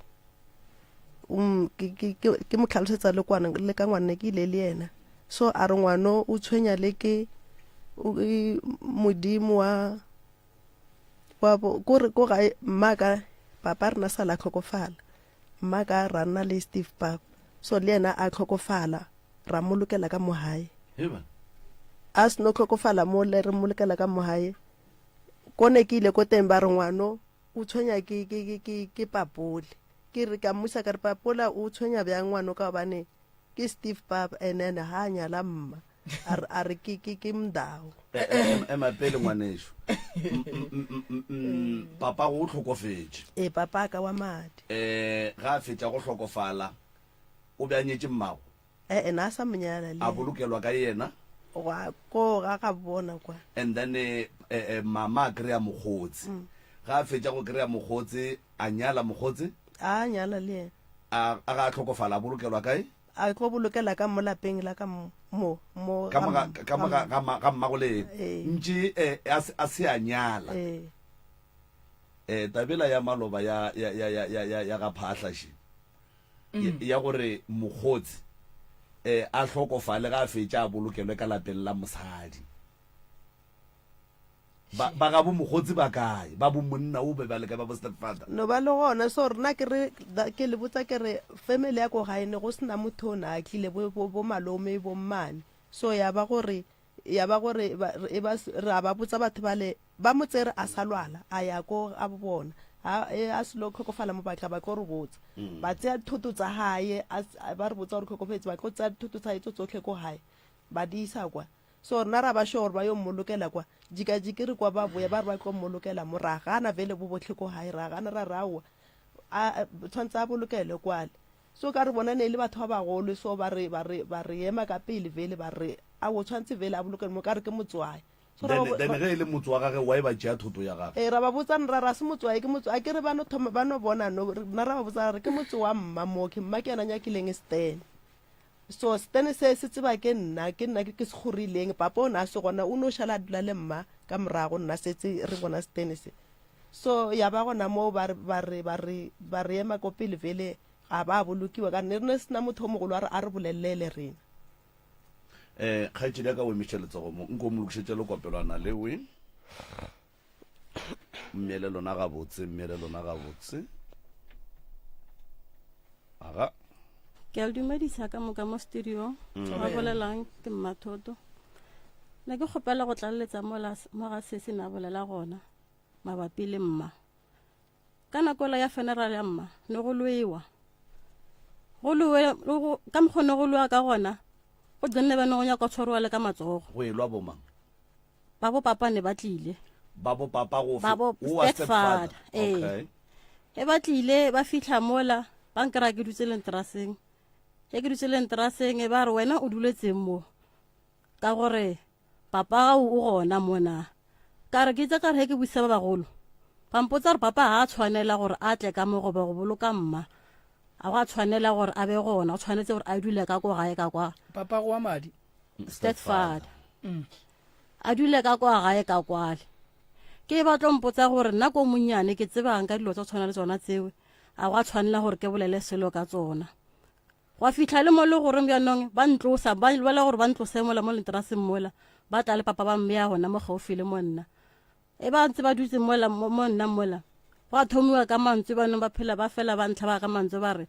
ke mo tlhalosetsa le ka ngwane ke ile le yena so a re ngwano o tshwenya le ke modimo wa ko ga mmaka papa rena sa la tlhokofala mmaka ra nna le Steve papa so le yena a tlhokofala ra molokela ka mohae a se no tlhokofala mo le re molekela ka mohae kone ke ile ko teng ba re ngwano o tshwenya ke papole ke re ka musa ka re papola o tshwenya bja ngwano ka bane ke Steve Papa ene ha nyala mma a re ke mdao ema pele ngwanesho papa go tlhokofetse papa ka wa madi ga fetša go tlhokofala o beanyetse mmago na sa monyala le a bolokelwa ka yena ko ga bona kwa and then mama a kry-a mogotsi ga a fetša go kry-a mogotsi a nyala mogotsi a nyala le a ga tlhokofala a bolokelwa kae a tlo bolokela ka mo lapeng la ka mo ka mmago le ntši a se a nyala tabela ya maloba ya ga phahlaši ya gore mogotsi a hlokofale ga a fetša a bolokelwe ka lapeng la mosadi ba ga bo mogotsi ba kae ba bo monna o be ba le ka ba bo stepfather no ba le gona so rena ke le botsa ke re family ya ko gaene go sena motho o na a tlile bo malome bo mmane so ya ba gore re ba botsa batho ba motsere a sa lwala a ya ko a bona a se lo tlhokofala mo batla ba ko re botsa ba tsaya thoto tsa hae ba re botsa gore tlhokofetse ba go tsaya thoto tsa itso tsotlhe ko hae ba di isa kwa so rena ra ba sure ba yo mmolokela kwa jikajiki re kwa ba boya ba re ba tlo mmolokela moraga ana vele bo botlhe ko hae ra gana ra rawa a tshwantse a bolokele kwale so ka re bona ne le batho ba bagolo so ba re ema ka pele vele ba re a o tshwantse vele a bolokele mo ka re ke motswae so then ge e le motse wa gage wa e ba tšea thoto ya gage ra ba botsang ra se motswae ke motswae ke re ba no bona no na ra ba botsa re ke motse wa mma mo ke mma ke ana nyakileng Stan so Stan se tseba ke nna ke se gorileng papa o na se gona o no shala dula le mma ka morago nna setse re bona Stan se so ya ba gona mo ba re ema ko pele vele ga ba bolokiwa ka nne re sena motho mo go lwa a re bolelele rena kgaitsedi ka o emešeletsa go mo nko mo lokišetse le kopelwana le we mmele lona gabotse aga ke a dumedisa ka moka mo studio ba bolelang ke mmathoto ne ke kgopela go tlaletsa mo ga sese na bolela gona mabapi le mma ka nakola ya funeral ya mma ne go lwewa ka mokgone go lwewa ka gona go tsenne ba ne go nyaka tshwarwa le ka matsogo go e lwa bomang ba bo papa ne ba tlile ba bo papa go stepfather e ba tlile ba fitlha mola ba nkra ke dutse lenteraseng ba re wena o duletseng mo ka gore papa o gona mona ka re ke tsa ka re ke buisa ba bagolo pampotsa re papa ha tshwanela gore a tle ka mo go ba go boloka mma a go tshwanela gore a be gona o tshwanetse gore a dule ka go gae ka kwa papa go wa madi stepfather a dule ka kwa gae ka kwale ke ba tlompotsa gore nna ko monnyane ke tsebang ka dilo tsa tshwana le tsona tseo a go tshwanela gore ke bolele selo ka tsona go fitlha le mo le gore bjanong ba ntlosa ba le gore ba ntlose mola mo lenteraseng mola ba tla le papa ba mme ya gona mo gaufi le mo nna e ba ntse ba dutse mola mo nna mola go a thomiwa ka mantswe banong ba phela ba fela ba ntlha ba ka mantswe ba re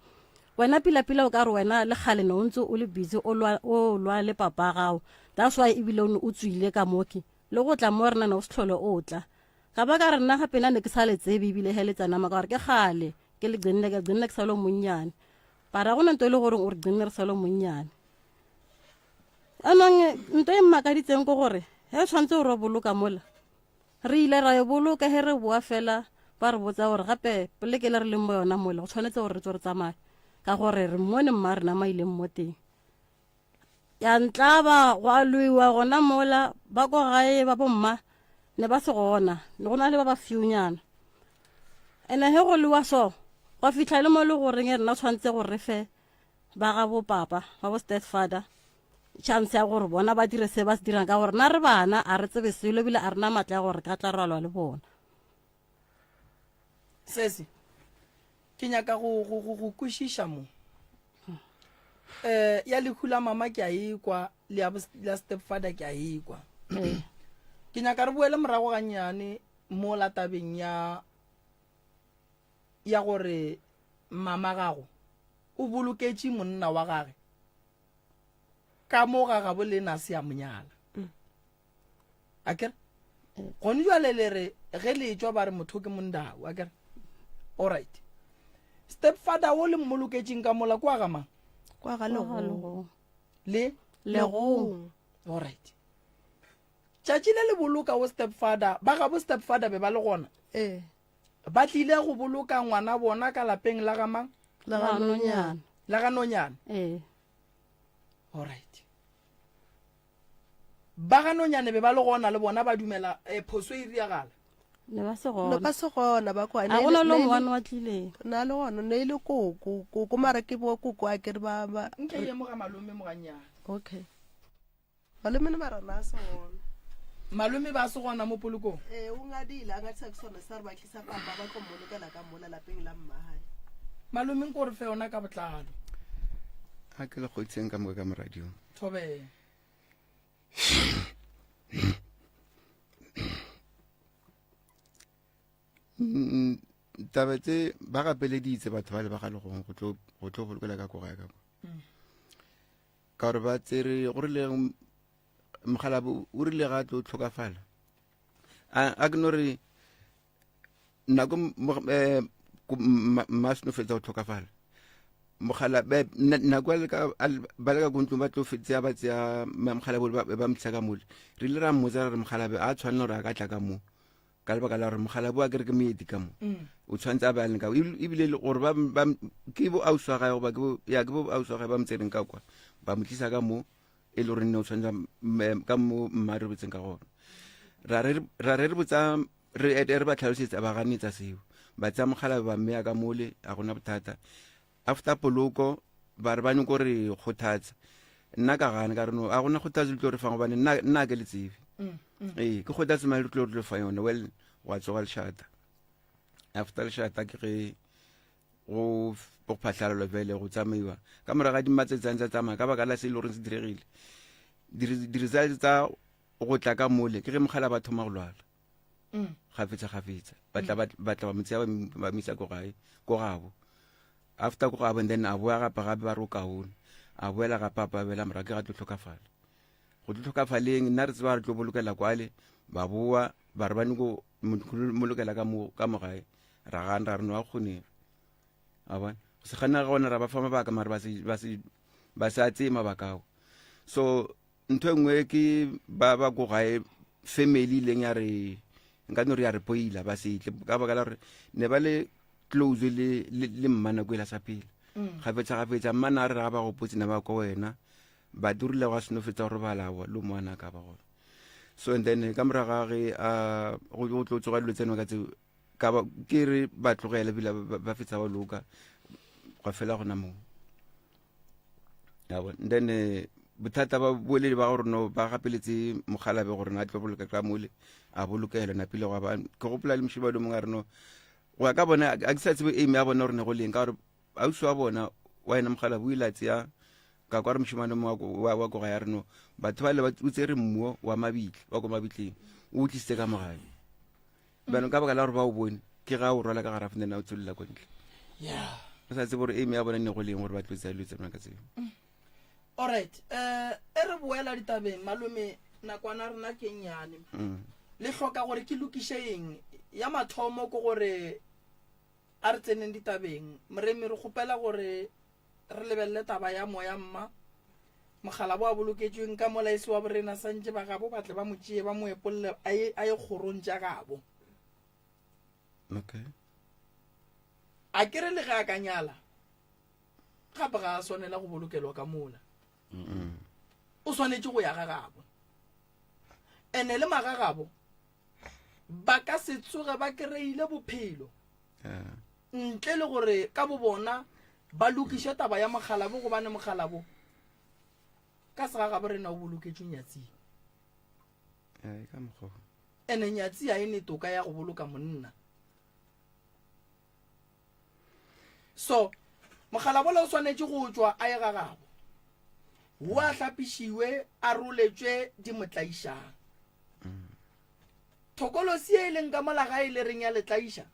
wena pila o ka re wena le gale no ntse o le busy o lwa le papa gago that's why ebile o tswile ka moki le go tla mo rena no se tlhole o tla ka ba ka re nna gape na ne ke sa le tsebe ebile heletsana ma ka gore ke gale ke le gcinne ke sa lo monnyane para go nto le gore o re gcinne re sa lo monnyane anong nto e mmakaditseng ko gore he tshwantse o re boloka mola re ile ra e boloka he re boa fela ba re botsa gore gape pele ke le re leng mo yona mola go tshwanetse gore re tswe re tsamaye ka gore re mmone mma rena maileng mo teng ya ntlaba go a lwiwa gona mola ba ko gae ba bomma ne ba se gona le gona le ba ba fiunyana ene he go lwiwa so go fitlha le mo le gore rena tshwanetse gore re fe ba ga bo papa ba bo stepfather chance ya gore bona ba dire se ba se dirang ka gore na re bana a re tsebe selo bile a rena matla gore ka tla ralwa le bona sese ke nyaka go kwešiša mo ya lekhula mama ke a ekwa le ya stepfather ke a ekwa ke nyaka re boele morago gannyane mo latabeng ya gore mama gago o boloketse monna wa gage ka mo ga gabo le nase ya monyala a kere gone jwale le re ge le tswa ba re motho ke mondao a kere alright step father o le mmoloketseng ka mola kwa ga mang kwa ga Legong. le Legong. alright tšatši le le boloka o step father ba ga bo step father be ba le gona ba tlile go boloka ngwana bona ka lapeng la ga mang la ga Nonyana. la ga Nonyana alright ba ga Nonyane be ba le gona le bona ba dumela phoso e riagala ne ba se no gona ba se gona ba kwa a gona lo ngwana wa tlileng na le gona ne ile koko mara ke bo koko a kere ba nke ye mo ga malome mo ganyana okay malome ne ba rana se gona malome ba se gona mo polokong o ngadile a ngatisa ke sona sa re ba tlisa papa ba tlo molokela ka mola lapeng la mmahae malome ko re fe yona ka botlalo a ke le kgotseng ka mo ka moradiong thobe taba tse ba gapeleditse batho ba le ba ga Legong go tlo bolokela ka koga ka gore ba tsere gore le Mokgalabo o rile ga tlo tlhokafala a ke no re nako masno fetsa go tlhokafala Mokgalabo nako ba le ka kontlong ba tlo fetsa ba tsea Mokgalabo ba mtlha ka mole re ile ra mmotsa re Mokgalabo a tshwanela gore a ka tla ka mo ka lebaka la gore Mokgalabo a kere ke moeti ka mo o tshwantse a ba leng ka ebile le gore ke bo ausi wa gae goba ke bo ausi wa gae ba mtsereng ka kwa ba mo tlisa ka mo e le gore nne o tshwantsha ka mo mma re botseng ka gona ra re botsa re ba tlhalosetsa ba ganetsa seo ba tsaya Mokgalabo ba mmeya ka mole a gona bothata after poloko ba re bane ko re kgothatsa nna ka gane ka reno a gona kgothatsa le tlo re fang gobane nna ke le tsebe ee ke kgothatsa male re tlo re fa yone well wa tsoga lešata after lešata ke ge go phatlalelo fele go tsamaiwa ka morago ga dimatsetsang tsa tsamaya ka baka la se e le goreng se diregile di-results tsa go tla ka mole ke ge Mokgalabo ba thoma go lwala gafetsa batla ba motseya ba misa ko gabo after ko gabo and then a boa gape gape ba re o kaone a boela ga papa bela morago ke ga tlo tlhokafala go tlo tlhokafaleng nna re tseba re tlo bolokela kwale ba boa ba re bane ko molokela ka mogae ra gane ra re no a kgonega a bona go se gana ga gona ra ba fa mabaka mare ba se a tseye mabakao so ntho engwe ke ba ko gae family leng ya re nka no re ya re poila ba setle ka baka la gore ne ba le close le mmana ko ela sa pele gafetsa mmana a re ga ba go potse na ba ko wena ba dirile go a seno fetsa gore ba lawa le moana ka ba gona so and then ka moraga ge go tlo tsoga dilo tseno ka tseo ke re ba tlogele bila ba fetsa ba loka go fela gona moo and then bothata ba boledi ba gore no ba gapeletse Mokgalabo gore na tlo boloka ka mole a bolokela na pele go ba ke gopola le moshiba do mongare no go ka bona a ke sa tsebe aim ya bona gore ne go leng ka gore ausi wa bona wa ena Mokgalabo o ile tsia ka kwa re moshimane wa go ga ya reno batho ba le ba tsere mmuo wa mabitla wa go mabitleng o tlise ka mogae bana ka baka la gore ba o bone ke ga o rola ka garafa nna o tsolela ko ntle o sa tsebe gore aim ya bona ne go leng gore ba tlotsa le tsena ka tseo alright e re boela ditabeng malome nakwana rena ke nyane le hloka gore ke lokiše eng ya mathomo ko gore a re tseneng ditabeng moremi re kgopela gore re lebelele taba ya moya mma Mokgalabo a boloketsweng ka molaisi wa borena santse ba gabo batle ba motšee ba mo epolle a ye kgorong tša gabo okay a kere le ge a ka nyala gape ga a swanela go bolokelwa ka mola o swanetše go ya ga gabo ene le magagabo ba ka se tsoge ba kereile bophelo ntle le gore ka bo bona ba lokiše taba ya Mokgalabo gobane Mokgalabo ka segagabo rena o boloketše nyatsi ene nyatsi a ene toka ya go boloka monna so Mokgalabo le o swanetše go tswa a ye gagabo o a hlapišiwe a roletšwe di motlaišang thokolosi e leng ka molaga e le reng ya letlaiša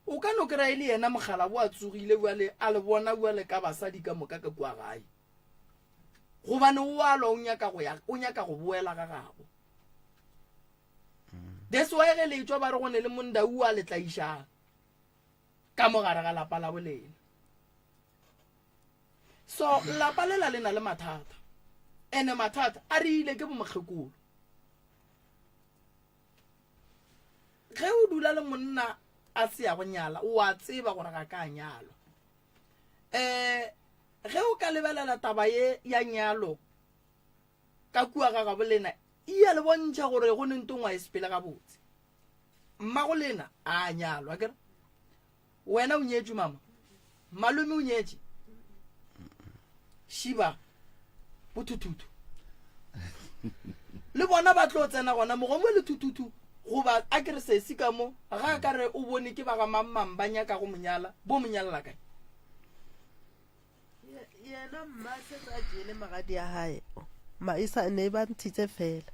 o ka no kry-a le yena Mokgalabo a tsogile a le bona le ka basadi ka moka ka kua gae gobane o alwa o nyaka go boela ga gabo that's why ge le tswa ba re go ne le mondau a le tlaišang ka mogare ga lapa la bolena. So lapa lela le na le mathata, ene mathata a re ile ke bomokgekolo. Ge o dula le monna a se ya go nyala o a tseba gore ga ka nyalo. Ge o ka lebelela taba ye ya nyalo ka kua ga bolena ia le bontšha gore go nentongwa e sepele ga botse. Mmago lena a nyalwa kere wena o nyetše mama, malome o nyetše shiba bothuthuthu le bona ba tlo tsena gona mogomo le thuthuthu goba a kere sesi ka mo ga ka re o bone ke ba ga mammang ba nyaka go monyala bo monyalela kae yena mma se tsa jele magadi ya hae ma isa ne ba ntitse fela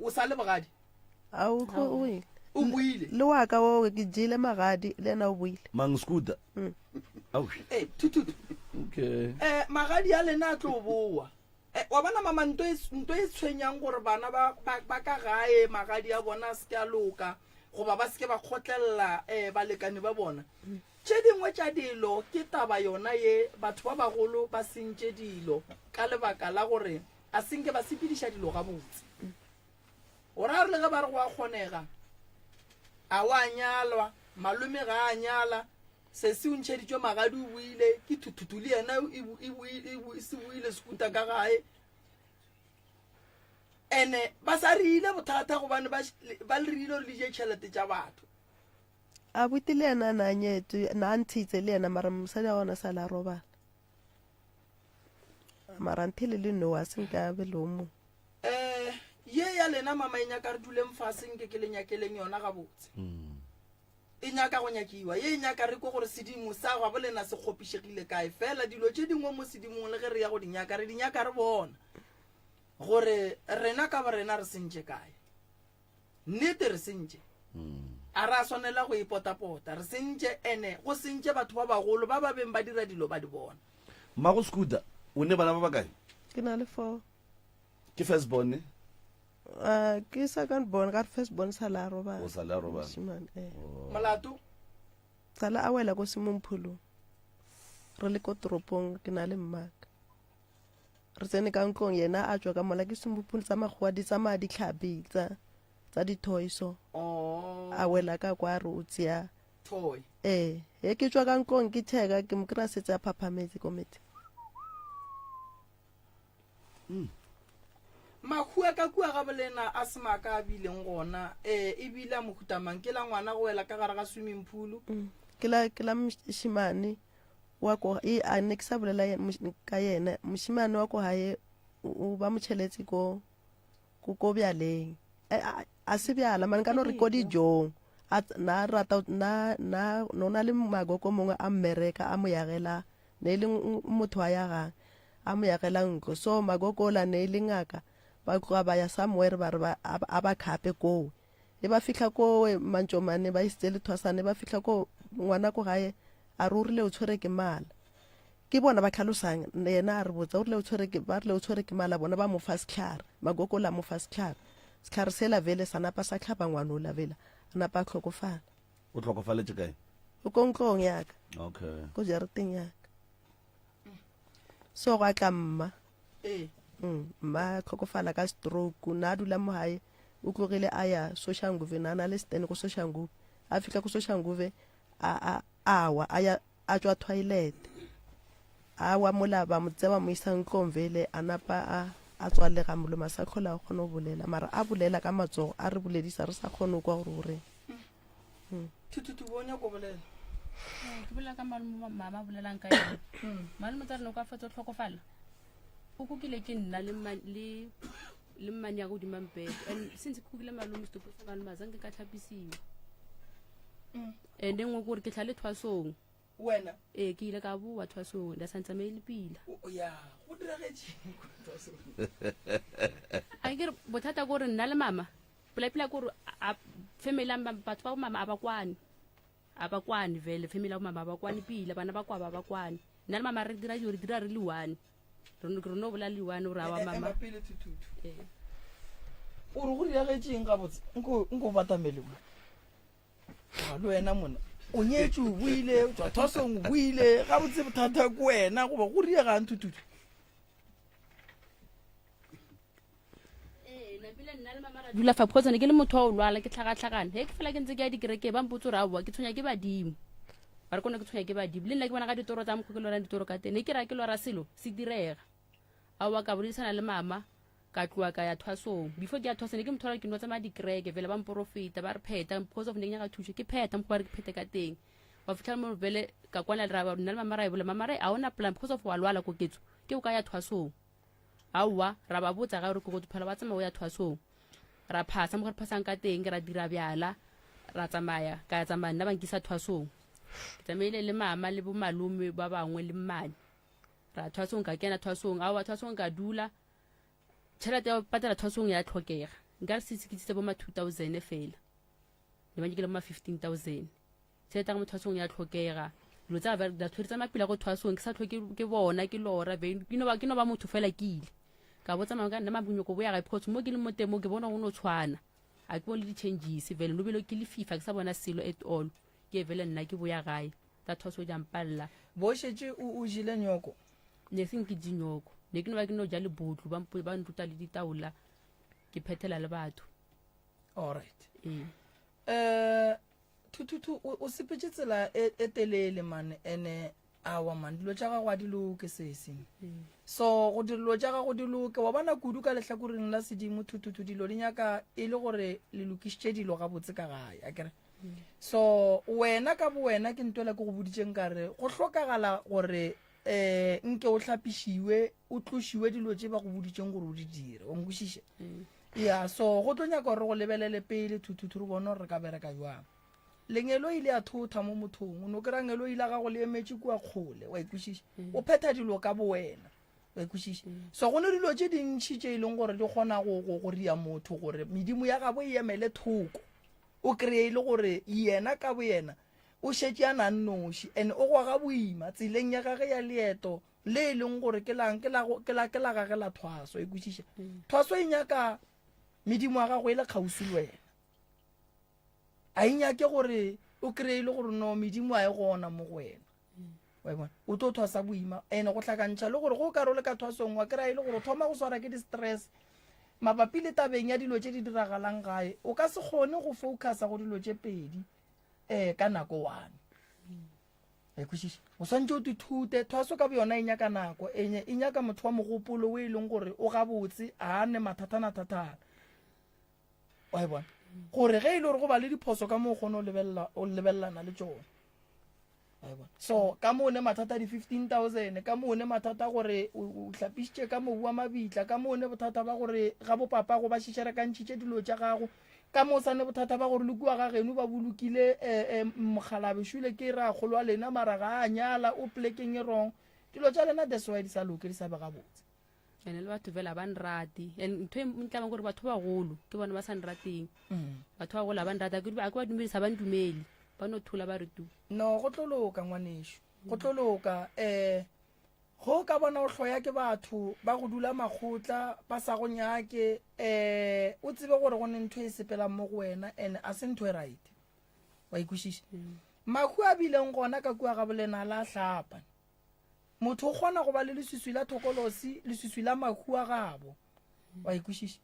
o sa le bogadi au go o o buile le wa ka o ke jele magadi le na o buile mang skuda au thuthuthu okay magadi a lena a tlo boa wa bana mama nto e tshwenyang gore bana ba ka gae magadi a bona se ka loka goba ba se ke ba kgotlella balekane ba bona tše dingwe tša dilo ke taba yona ye batho ba bagolo ba sentše dilo ka lebaka la gore a senke ba sepediša dilo ga botse o ra re le ge ba re go a kgonega a wa nyalwa malome ga a nyala se se untšheditšwe magadi o buile ke thuthuthu le yena se buile skuta ka gae ene ba sa re ile bothata gobane ba le rile gore le je tšhelete tša batho a buti le yena na nyetu na ntitse le yena mara mosadi a gona sa la robala mara nthile le no a senka be lo mo ye ya lena mama e nyaka re dule mfaseng ke le nyakeleng yona ga botse e nyaka go nyakiwa ye nyaka re ko gore sedimo sa go bolena se khopišegile kae fela dilo tše dingwe mo sedimong le ge re ya go dinyaka re bona gore rena ka ba rena re sentše kae nnete re sentše a ra swanela go ipotapota re sentše ene go sentše batho ba bagolo ba ba beng ba dira dilo ba di bona mmago skuda o ne bana ba bakae ke na le 4 ke first born ke second born ka first born sa la robala o sa la robala molato tsala a wela go simompholo re le ko toropong ke na le mmaka re tsene ka ntlong yena a tswa ka mola ke simompholo tsa magwa di tsa madi tlhabi tsa dithoiso a wela ka kwa re o tsia toy he ke tswa ka ntlong ke theka ke mo kra setsa phaphametse komete makhua ka kua ga bolena a semaka a bileng gona e bile a mohutamang ke la ngwana go wela ka gare ga swimming pool ke la moshimane wa ko a ne ke sa bolela ka yena moshimane wa ko hae o ba motsheletse ko bjaleng a se bjala man ka no re ko dijong na rata na nona le magoko mongwe a mmereka a mo yagela ne le motho a yaga a mo yagela nko so magoko la ne le ngaka ba go ba ya somewhere ba re a ba khape ko e ba fihla ko mantšomane ba isitse le thwasane ba fihla ko ngwana ko gae a re o rile o tshwere ke mala ke bona ba tlhalosang yena a re botsa o rile o tshwere ke mala bona ba mo fa setlhare magoko la mo fa setlhare se la vele sa napa sa tlhapa ngwana o la vela a napa a tlhokofala o tlhokofaletse kae o konklong yaka okay ko jarateng yaka so go a tla mma mma tlhokofala ka stroke na dula mo hae o tlogile a ya Soshanguve na le stene ko Soshanguve a fika ko Soshanguve awa a tswa toilet awa mola ba motseba mo isang tlomvele a napa a tswale ga moloma sa khola go no bolela mara a bolela ka matsogo a re boledisa re sa khone kwa gore o re thuthuthu bonya go bolela ke bolela ka mama bolelang ka yena malome tsa rena o ka fetsa tlhokofala o kukile ke nna le mmanya go dimampeto and since ke kukile malome stopo sa malome a zang ke ka tlhapisiwa and engwe gore ke tlhale thwasong wena ke ile ka boa thwasong da santsa me le pila ya go diragetse a ke bothata gore nna le mama pela gore family batho ba mama abakwani vele family ya mama abakwani pila bana ba kwa abakwani nna le mama re dira re le one re no bola le one o ra wa mama o re go diagetseng ga botse nko batamele mo ga le wena mona o nyetse o buile o tswa thosong o buile ga botse bothata ko wena goba go riegang thututu dula fa because ne ke le motho wa o lwala ke tlhagatlhagane he ke fela ke ntse ke ya dikereke ba mpotse re a boa ke tshwenya ke badimo ba re kone ke tshwenya ke badimo le nna ke bona ka ditoro tsa mokgo ke lora ditoro ka tene ke ra ke lora selo se direga a wa ka bodisana le mama ka tloa ka ya thwasong before ke ya thwasong ke motho ke no tsamaya dikereke vele ba mprofita ba re pheta because of neng ya ga thushe ke pheta mokgo ba re ke phete ka teng wa fitlha mo vele ka kwana le ra ba nna le mama ra e bola mama ra a ona plan because of wa lwala ko ketso ke o ka ya thwasong awa ra ba botsa ga re go phela ba tsamaya o ya thwasong ra phasa mo re phasang ka teng ra dira byala ra tsamaya ka ya tsamaya nna ba nkisa thwasong ke tsamaile le mama le bo malume ba bangwe le mmane ra thwasong ka kena thwasong awa thwasong ka dula tšhelete ya patela thwasong ya tlhokega nka re se bo ma 2000 fela le ba ke le ma 15000 tšhelete ya mo thwasong ya tlhokega lo tsa ba da tshwere tsa mapila go thwasong ke sa tlhoke ke bona ke lora ke no ba motho fela ke ile ka botsa mama ka nna mabunyo go boya ga photso mo ke le motemo ke bona go no tshwana a ke bone di changes vele no belo ke le fifa ke sa bona selo at all ke vele nna ke boya gae ta thoso ja mpalla bo shetse o jile nyoko ne seng ke dinyoko ne ke no ba ke no ja le botlu ba ntuta le ditaula ke phethela le batho all right tututu o sepetse tsela e telele man ene awa man dilo tša gago a di loke seseng so go dilo tša gago di loke wa bona kudu ka lehlakoreng la sedimo tututu dilo di nyaka e le gore le lokišitše dilo ga botse ka gae a kere so wena ka bo wena ke ntwela ke go boditšeng ka re go hlokagala gore nke o hlapišiwe o tlošiwe dilo tše ba go boditšeng gore o di dire o nkwešiše ya so go tlo nyaka gore go lebelele pele tututu re bone gore re ka bereka jwang lengelo ile a thotha mo mothong no kra ngelo ile ga go le emetše kwa kgole wa ikwešiša o phetha dilo ka bo wena wa ikwešiša so go ne dilo tše dintšhi tše e leng gore di kgona go ria motho gore medimo ya gabo e emele thoko o kreye le gore yena ka bo yena o šetše a nannoši and o gwa ga boima tseleng ya gage ya leeto le e leng gore ke la gage la thwaso e kwešiša thwaso e nyaka medimo ya gago e le kgausi le wena a inyake gore o kreye le gore no medimo a e gona mo go wena wa bona o tlo thwasa boima ene go tlhakantšha le gore go ka role ka thwasong wa kry-a e le gore o thoma go swara ke di-stress mabapi le tabeng ya dilo tše di diragalang gae o ka se kgone go focusa go dilo tše pedi ka nako one e kwešiša o swantše o dithute thwaso ka bo yona e nyaka nako e nyaka motho wa mogopolo o e leng gore o gabotse a ne mathatana-thatana wa bona gore ge e le gore go ba le diphoso ka moo o kgone o lebelelana le tšone so ka moone mathata di 15000 ka moone mathata gore o hlapišitše ka mobu wa mabitla ka moone bothata ba gore ga bopapa go ba šišerekantšhitše dilo tša gago ka mo sane bothata ba gore le kua ga geno ba bolokile mogalabošule ke ra kgolo wa lena mara ga a nyala o plekeng e wrong dilo tša lena that's why di sa loke di sa be gabotse ene le batho vela ba nrate and ntho e ntlabang gore batho ba golo ke bona ba sa nrateng batho ba gola ba nrata ke ba dumedisa ba ndumeli ba no thula ba re tu no go tloloka ngwanesho go tloloka go ka bona o hloya ke batho ba go dula makgotla ba sa go nyake o tsebe gore go ne ntho e sepelang mo go wena and a se ntho e right wa ikwešiša makhu a bileng gona ka kua ga bolena la hlapa motho o kgona go ba le leswiswi la thokolosi leswiswi la makhu a gabo wa ikwešiša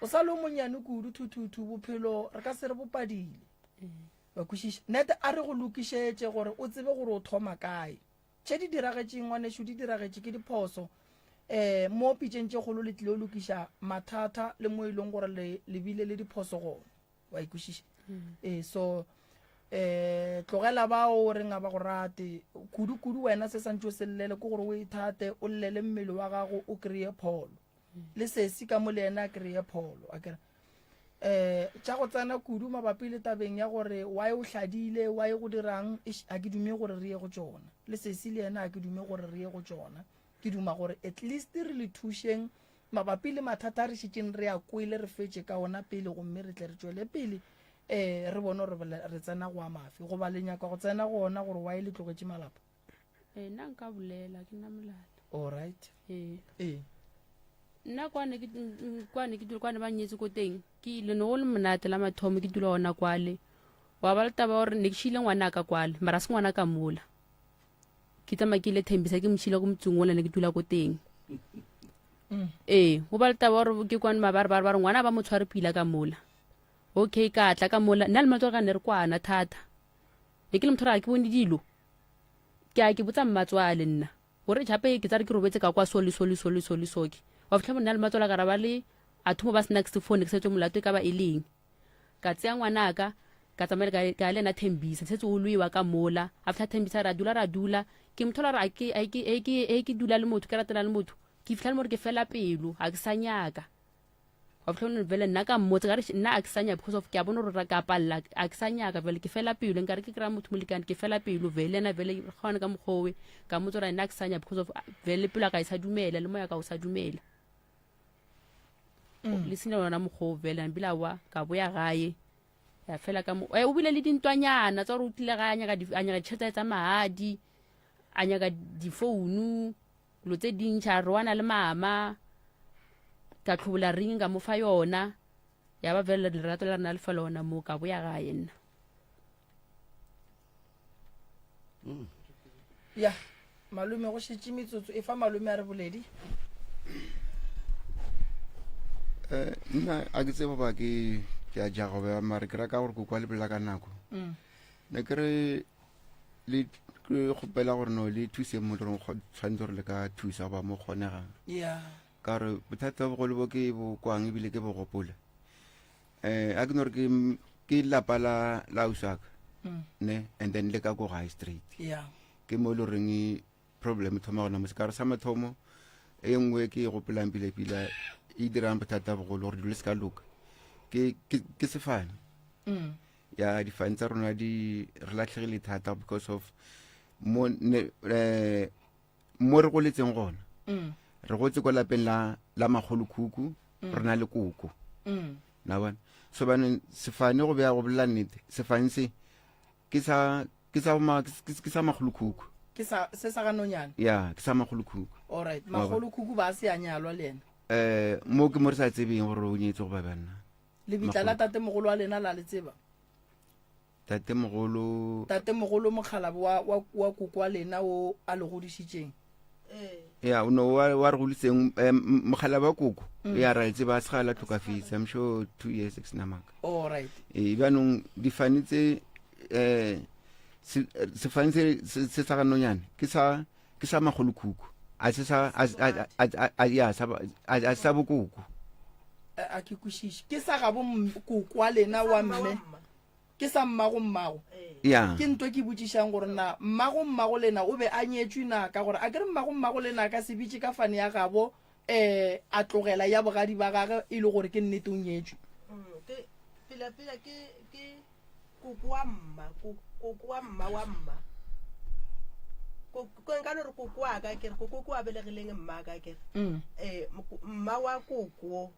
o sa le monyane kudu thuthutu bophelo re ka se re bopadile wa kwešiša nete a re go lokišetše gore o tsebe gore o thoma kae tše di diragetšeng ngwanesho di diragetše ke diphoso mo pitšeng tše kgolo le tlile o lokiša mathata le mo e leng gore le bile le diphoso gona wa ikwešiša so tlogela bao o reng a ba go rate kudu wena se santse o se llele ke gore o ithate o llele mmele wa gago o kreye pholo le sesi ka mo le ena a kreye pholo a kere tša go tsena kudu mabapi le tabeng ya gore wa e o hladile wa e go dirang a ke dume gore re ye go tšona le sesi le ena a ke dume gore re ye go tšona ke duma gore at least re le thušeng mabapi le mathata a re šetšeng re a kwele re fetše ka ona pele gomme re tle re tšwele pele re bone gore re tsena go a mafi go ba le nyaka go tsena gona gore wa e le tlogetše malapa nna nka bolela ke nna molala all right nna kwane ke dula kwane ba nyetse ko teng ke ile no le monate la mathomo ke dula ona kwale wa ba le taba gore ne ke shile ngwana ka kwale mara se ngwana ka mola ke tsamaya ke ile Thembisa ke moshila ko motseng ola ne ke dula ko teng go ba le taba gore ke kwane mabarabara ba re ngwana ba mo tshware pila ka mola okay ka tla ka mola nna le matlo ka ne re kwana thata e ke le motho ra ke bone dilo ke a ke botsa mmatswale nna gore jape ke tsare ke robetse ka kwa soki wa fitlha monna le matsola ka raba le a thomo ba snack phone ke setse molato ka ba eleng ka tsaya ngwana ka tsamela ka le na Thembisa setse o luiwa ka mola after Thembisa ra dula ke mthola ra ke dula le motho ke ratela le motho ke fitlha le mo ke fela pelo a ke sanyaka wa fitlha le vele nna ka mmotse ga re nna a ke sanya because of ke a bona re ka palla a ke sanyaka vele ke fela pelo nka re ke kra motho molekane ke fela pelo vele na vele gona ka moghowe ka motse ra nna ke sanya because of vele pelo ka isa dumela le moya ka o sa dumela le sina lona moghowe vele mbila wa ka boya gae ya fela ka mo o bile le dintwanyana tsa re utlile ga anya ga tsheta tsa mahadi anya ga di phone lo tse dintšha re wana le mama ka tlhobola ring ka mo fa yona ya ba vele lerato la rena le fa lona mo ka boya gae nna ya malume go shetse metsotso e fa malume a re boledi nna a ke tseba ba ke a ja go ba mare ke raka gore ko kwa le bela ka nako ne ke re le ke gopela gore no le thuse mo re tshwantse gore le ka thusa ba mo kgonegang ka re bothata bo go le bo ke bo kwang ebile ke bo gopola a ke no re ke lapa la usaka ne and then le ka go high street ke mo le reng problem thoma gona mo se ka re sa mathomo e nngwe ke gopelang pile e dirang bothata bo go le gore di le ska loka ke sefane ya difane tsa rona di re latlhegile thata because of mo re go letseng gona re gotse kwa lapeng la magolokhuku re na le koko na bona so bane sefane go bea go bolela nnete sefane se ke sa magolokhuku se sa ganonyana ya ke sa magolokhuku alright magolokhuku ba se a nyalwa le ena mo ke mo re sa tsebeng gore o nyetse go ba banna le bitla la tate mogolo wa lena la le tseba tate mogolo mogala wa koko wa lena o a le godisitseng ya no wa re godiseng mogala wa koko ya ra tseba se gala tlhokafitse I'm sure 2 years exnamaka alright banong difane tse sefane se sa ganonyane ke sa magolokhuku a se sa bokoko a ke kwešiše ke sa gabo koko wa lena wa mme ke sa mmago ke ntwe ke botšišang gore na mmago lena o be a nyetswe naka gore a ke re mmago lena ka sebitše ka fane ya gabo a tlogela ya bogadi ba gage e le gore ke nnete o nyetswe pila ke koko wa mma nka le re koko wa ka kere koko wa belegileng mma ka kere mma wa koko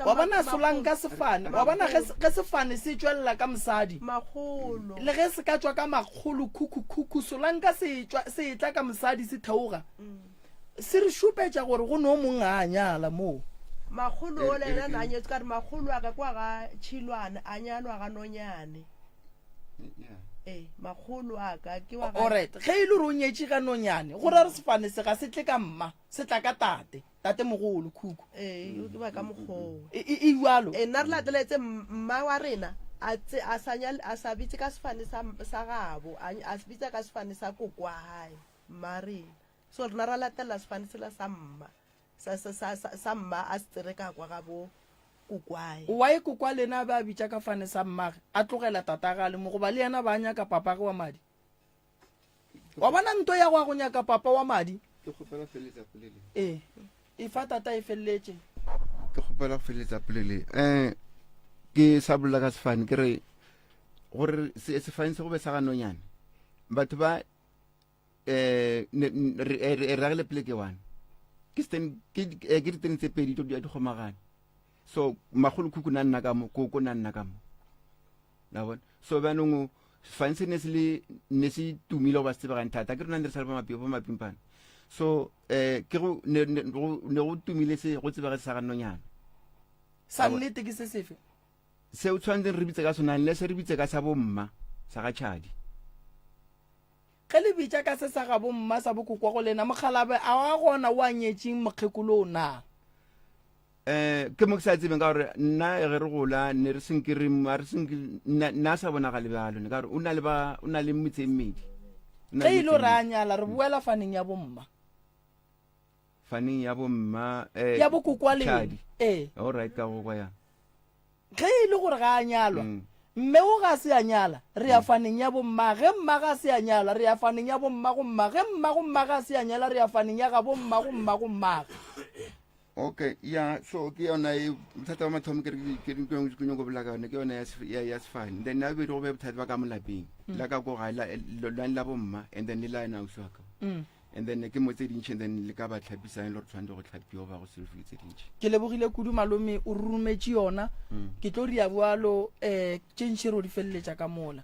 wa bona solang ka sefane wa bona ge sefane se tswelela ka mosadi magolo le ge se ka tswa ka magolo khukhu solang ka se tla ka mosadi se theoga se re šupetša gore go no mongwe a nyala moo magolo o lena na nyetse ka re magolo a ka kwa ga tšhilwane a nyalwa ga nonyane magolo a ka ke wa alright ge e le re o nyetse ka nonyane gore re sefane se ga se tle ka mma se tla ka tate mogolo khuku o ba ka mogolo e iwalo nna re lateletse mma wa rena a sa bitse ka sefane sa gabo a se bitsa ka sefane sa koko wa hae mma rena so rena ra latelela sefane sela sa mma sa mma a se tsere ka kwa gabo kokwae wa e kokwa lena ba bitsa ka fane sa mmage a tlogela tatagale mo go ba le yena ba nyaka papa wa madi wa bona nto ya go nyaka papa wa madi ke gopela feletsa pelele e fa tata e feleletse ke gopela go feletsa pelele ke sa bolla ka sefane ke re gore sefane se go be sa ganonyane batho ba re ragile pele ke one ke diteng tse pedi to di kgomagane so magolokhuku na nna ka mo koko na nna ka mo la bona so banong sefane se ne se tumile go ba se tsebagane thata ke rona ne re sa le ba mapimpana so ke go ne go tumile se go tsebega sa ga nonyana sa nnete ke se sefe se o tshwantseng re bitse ka sona le se re bitse ka sa bomma sa ga Chadi ge le bitsa ka se sa ga bomma sa bokokwa go lena mogalabe a wa gona wa nyetseng mokgekolo na ke mo ke sa tsebeng ka gore nna ge re gola ne re senkere nna sa bona ga le balo ne ka gore o na le metse mmedi ge ile re a nyala re buela faneng ya bomma ya bokokwa le all right ka go kwa ya ge ile gore ga a nyalwa mme o ga se a nyala re ya faneng ya bomma ge mma ga se a nyala re ya faneng ya bomma go mma ge mma go mma ga se a nyala re ya faneng ya ga bomma go mma go mma okay ya so ke yona e thata wa mathomo ke go bla ka ne ke yona ya sefane then na be go be thata ba ka molapeng la ka go ga la bomma and then le line out swaka and then ke mo tse dintšhe then le ka ba tlhapisang le re tshwantse go tlhapiwa ba go selfie tse dintšhe ke lebogile kudu malome o rumetše yona ke tlo ria boalo tšentšhe ro di feleletša ka mola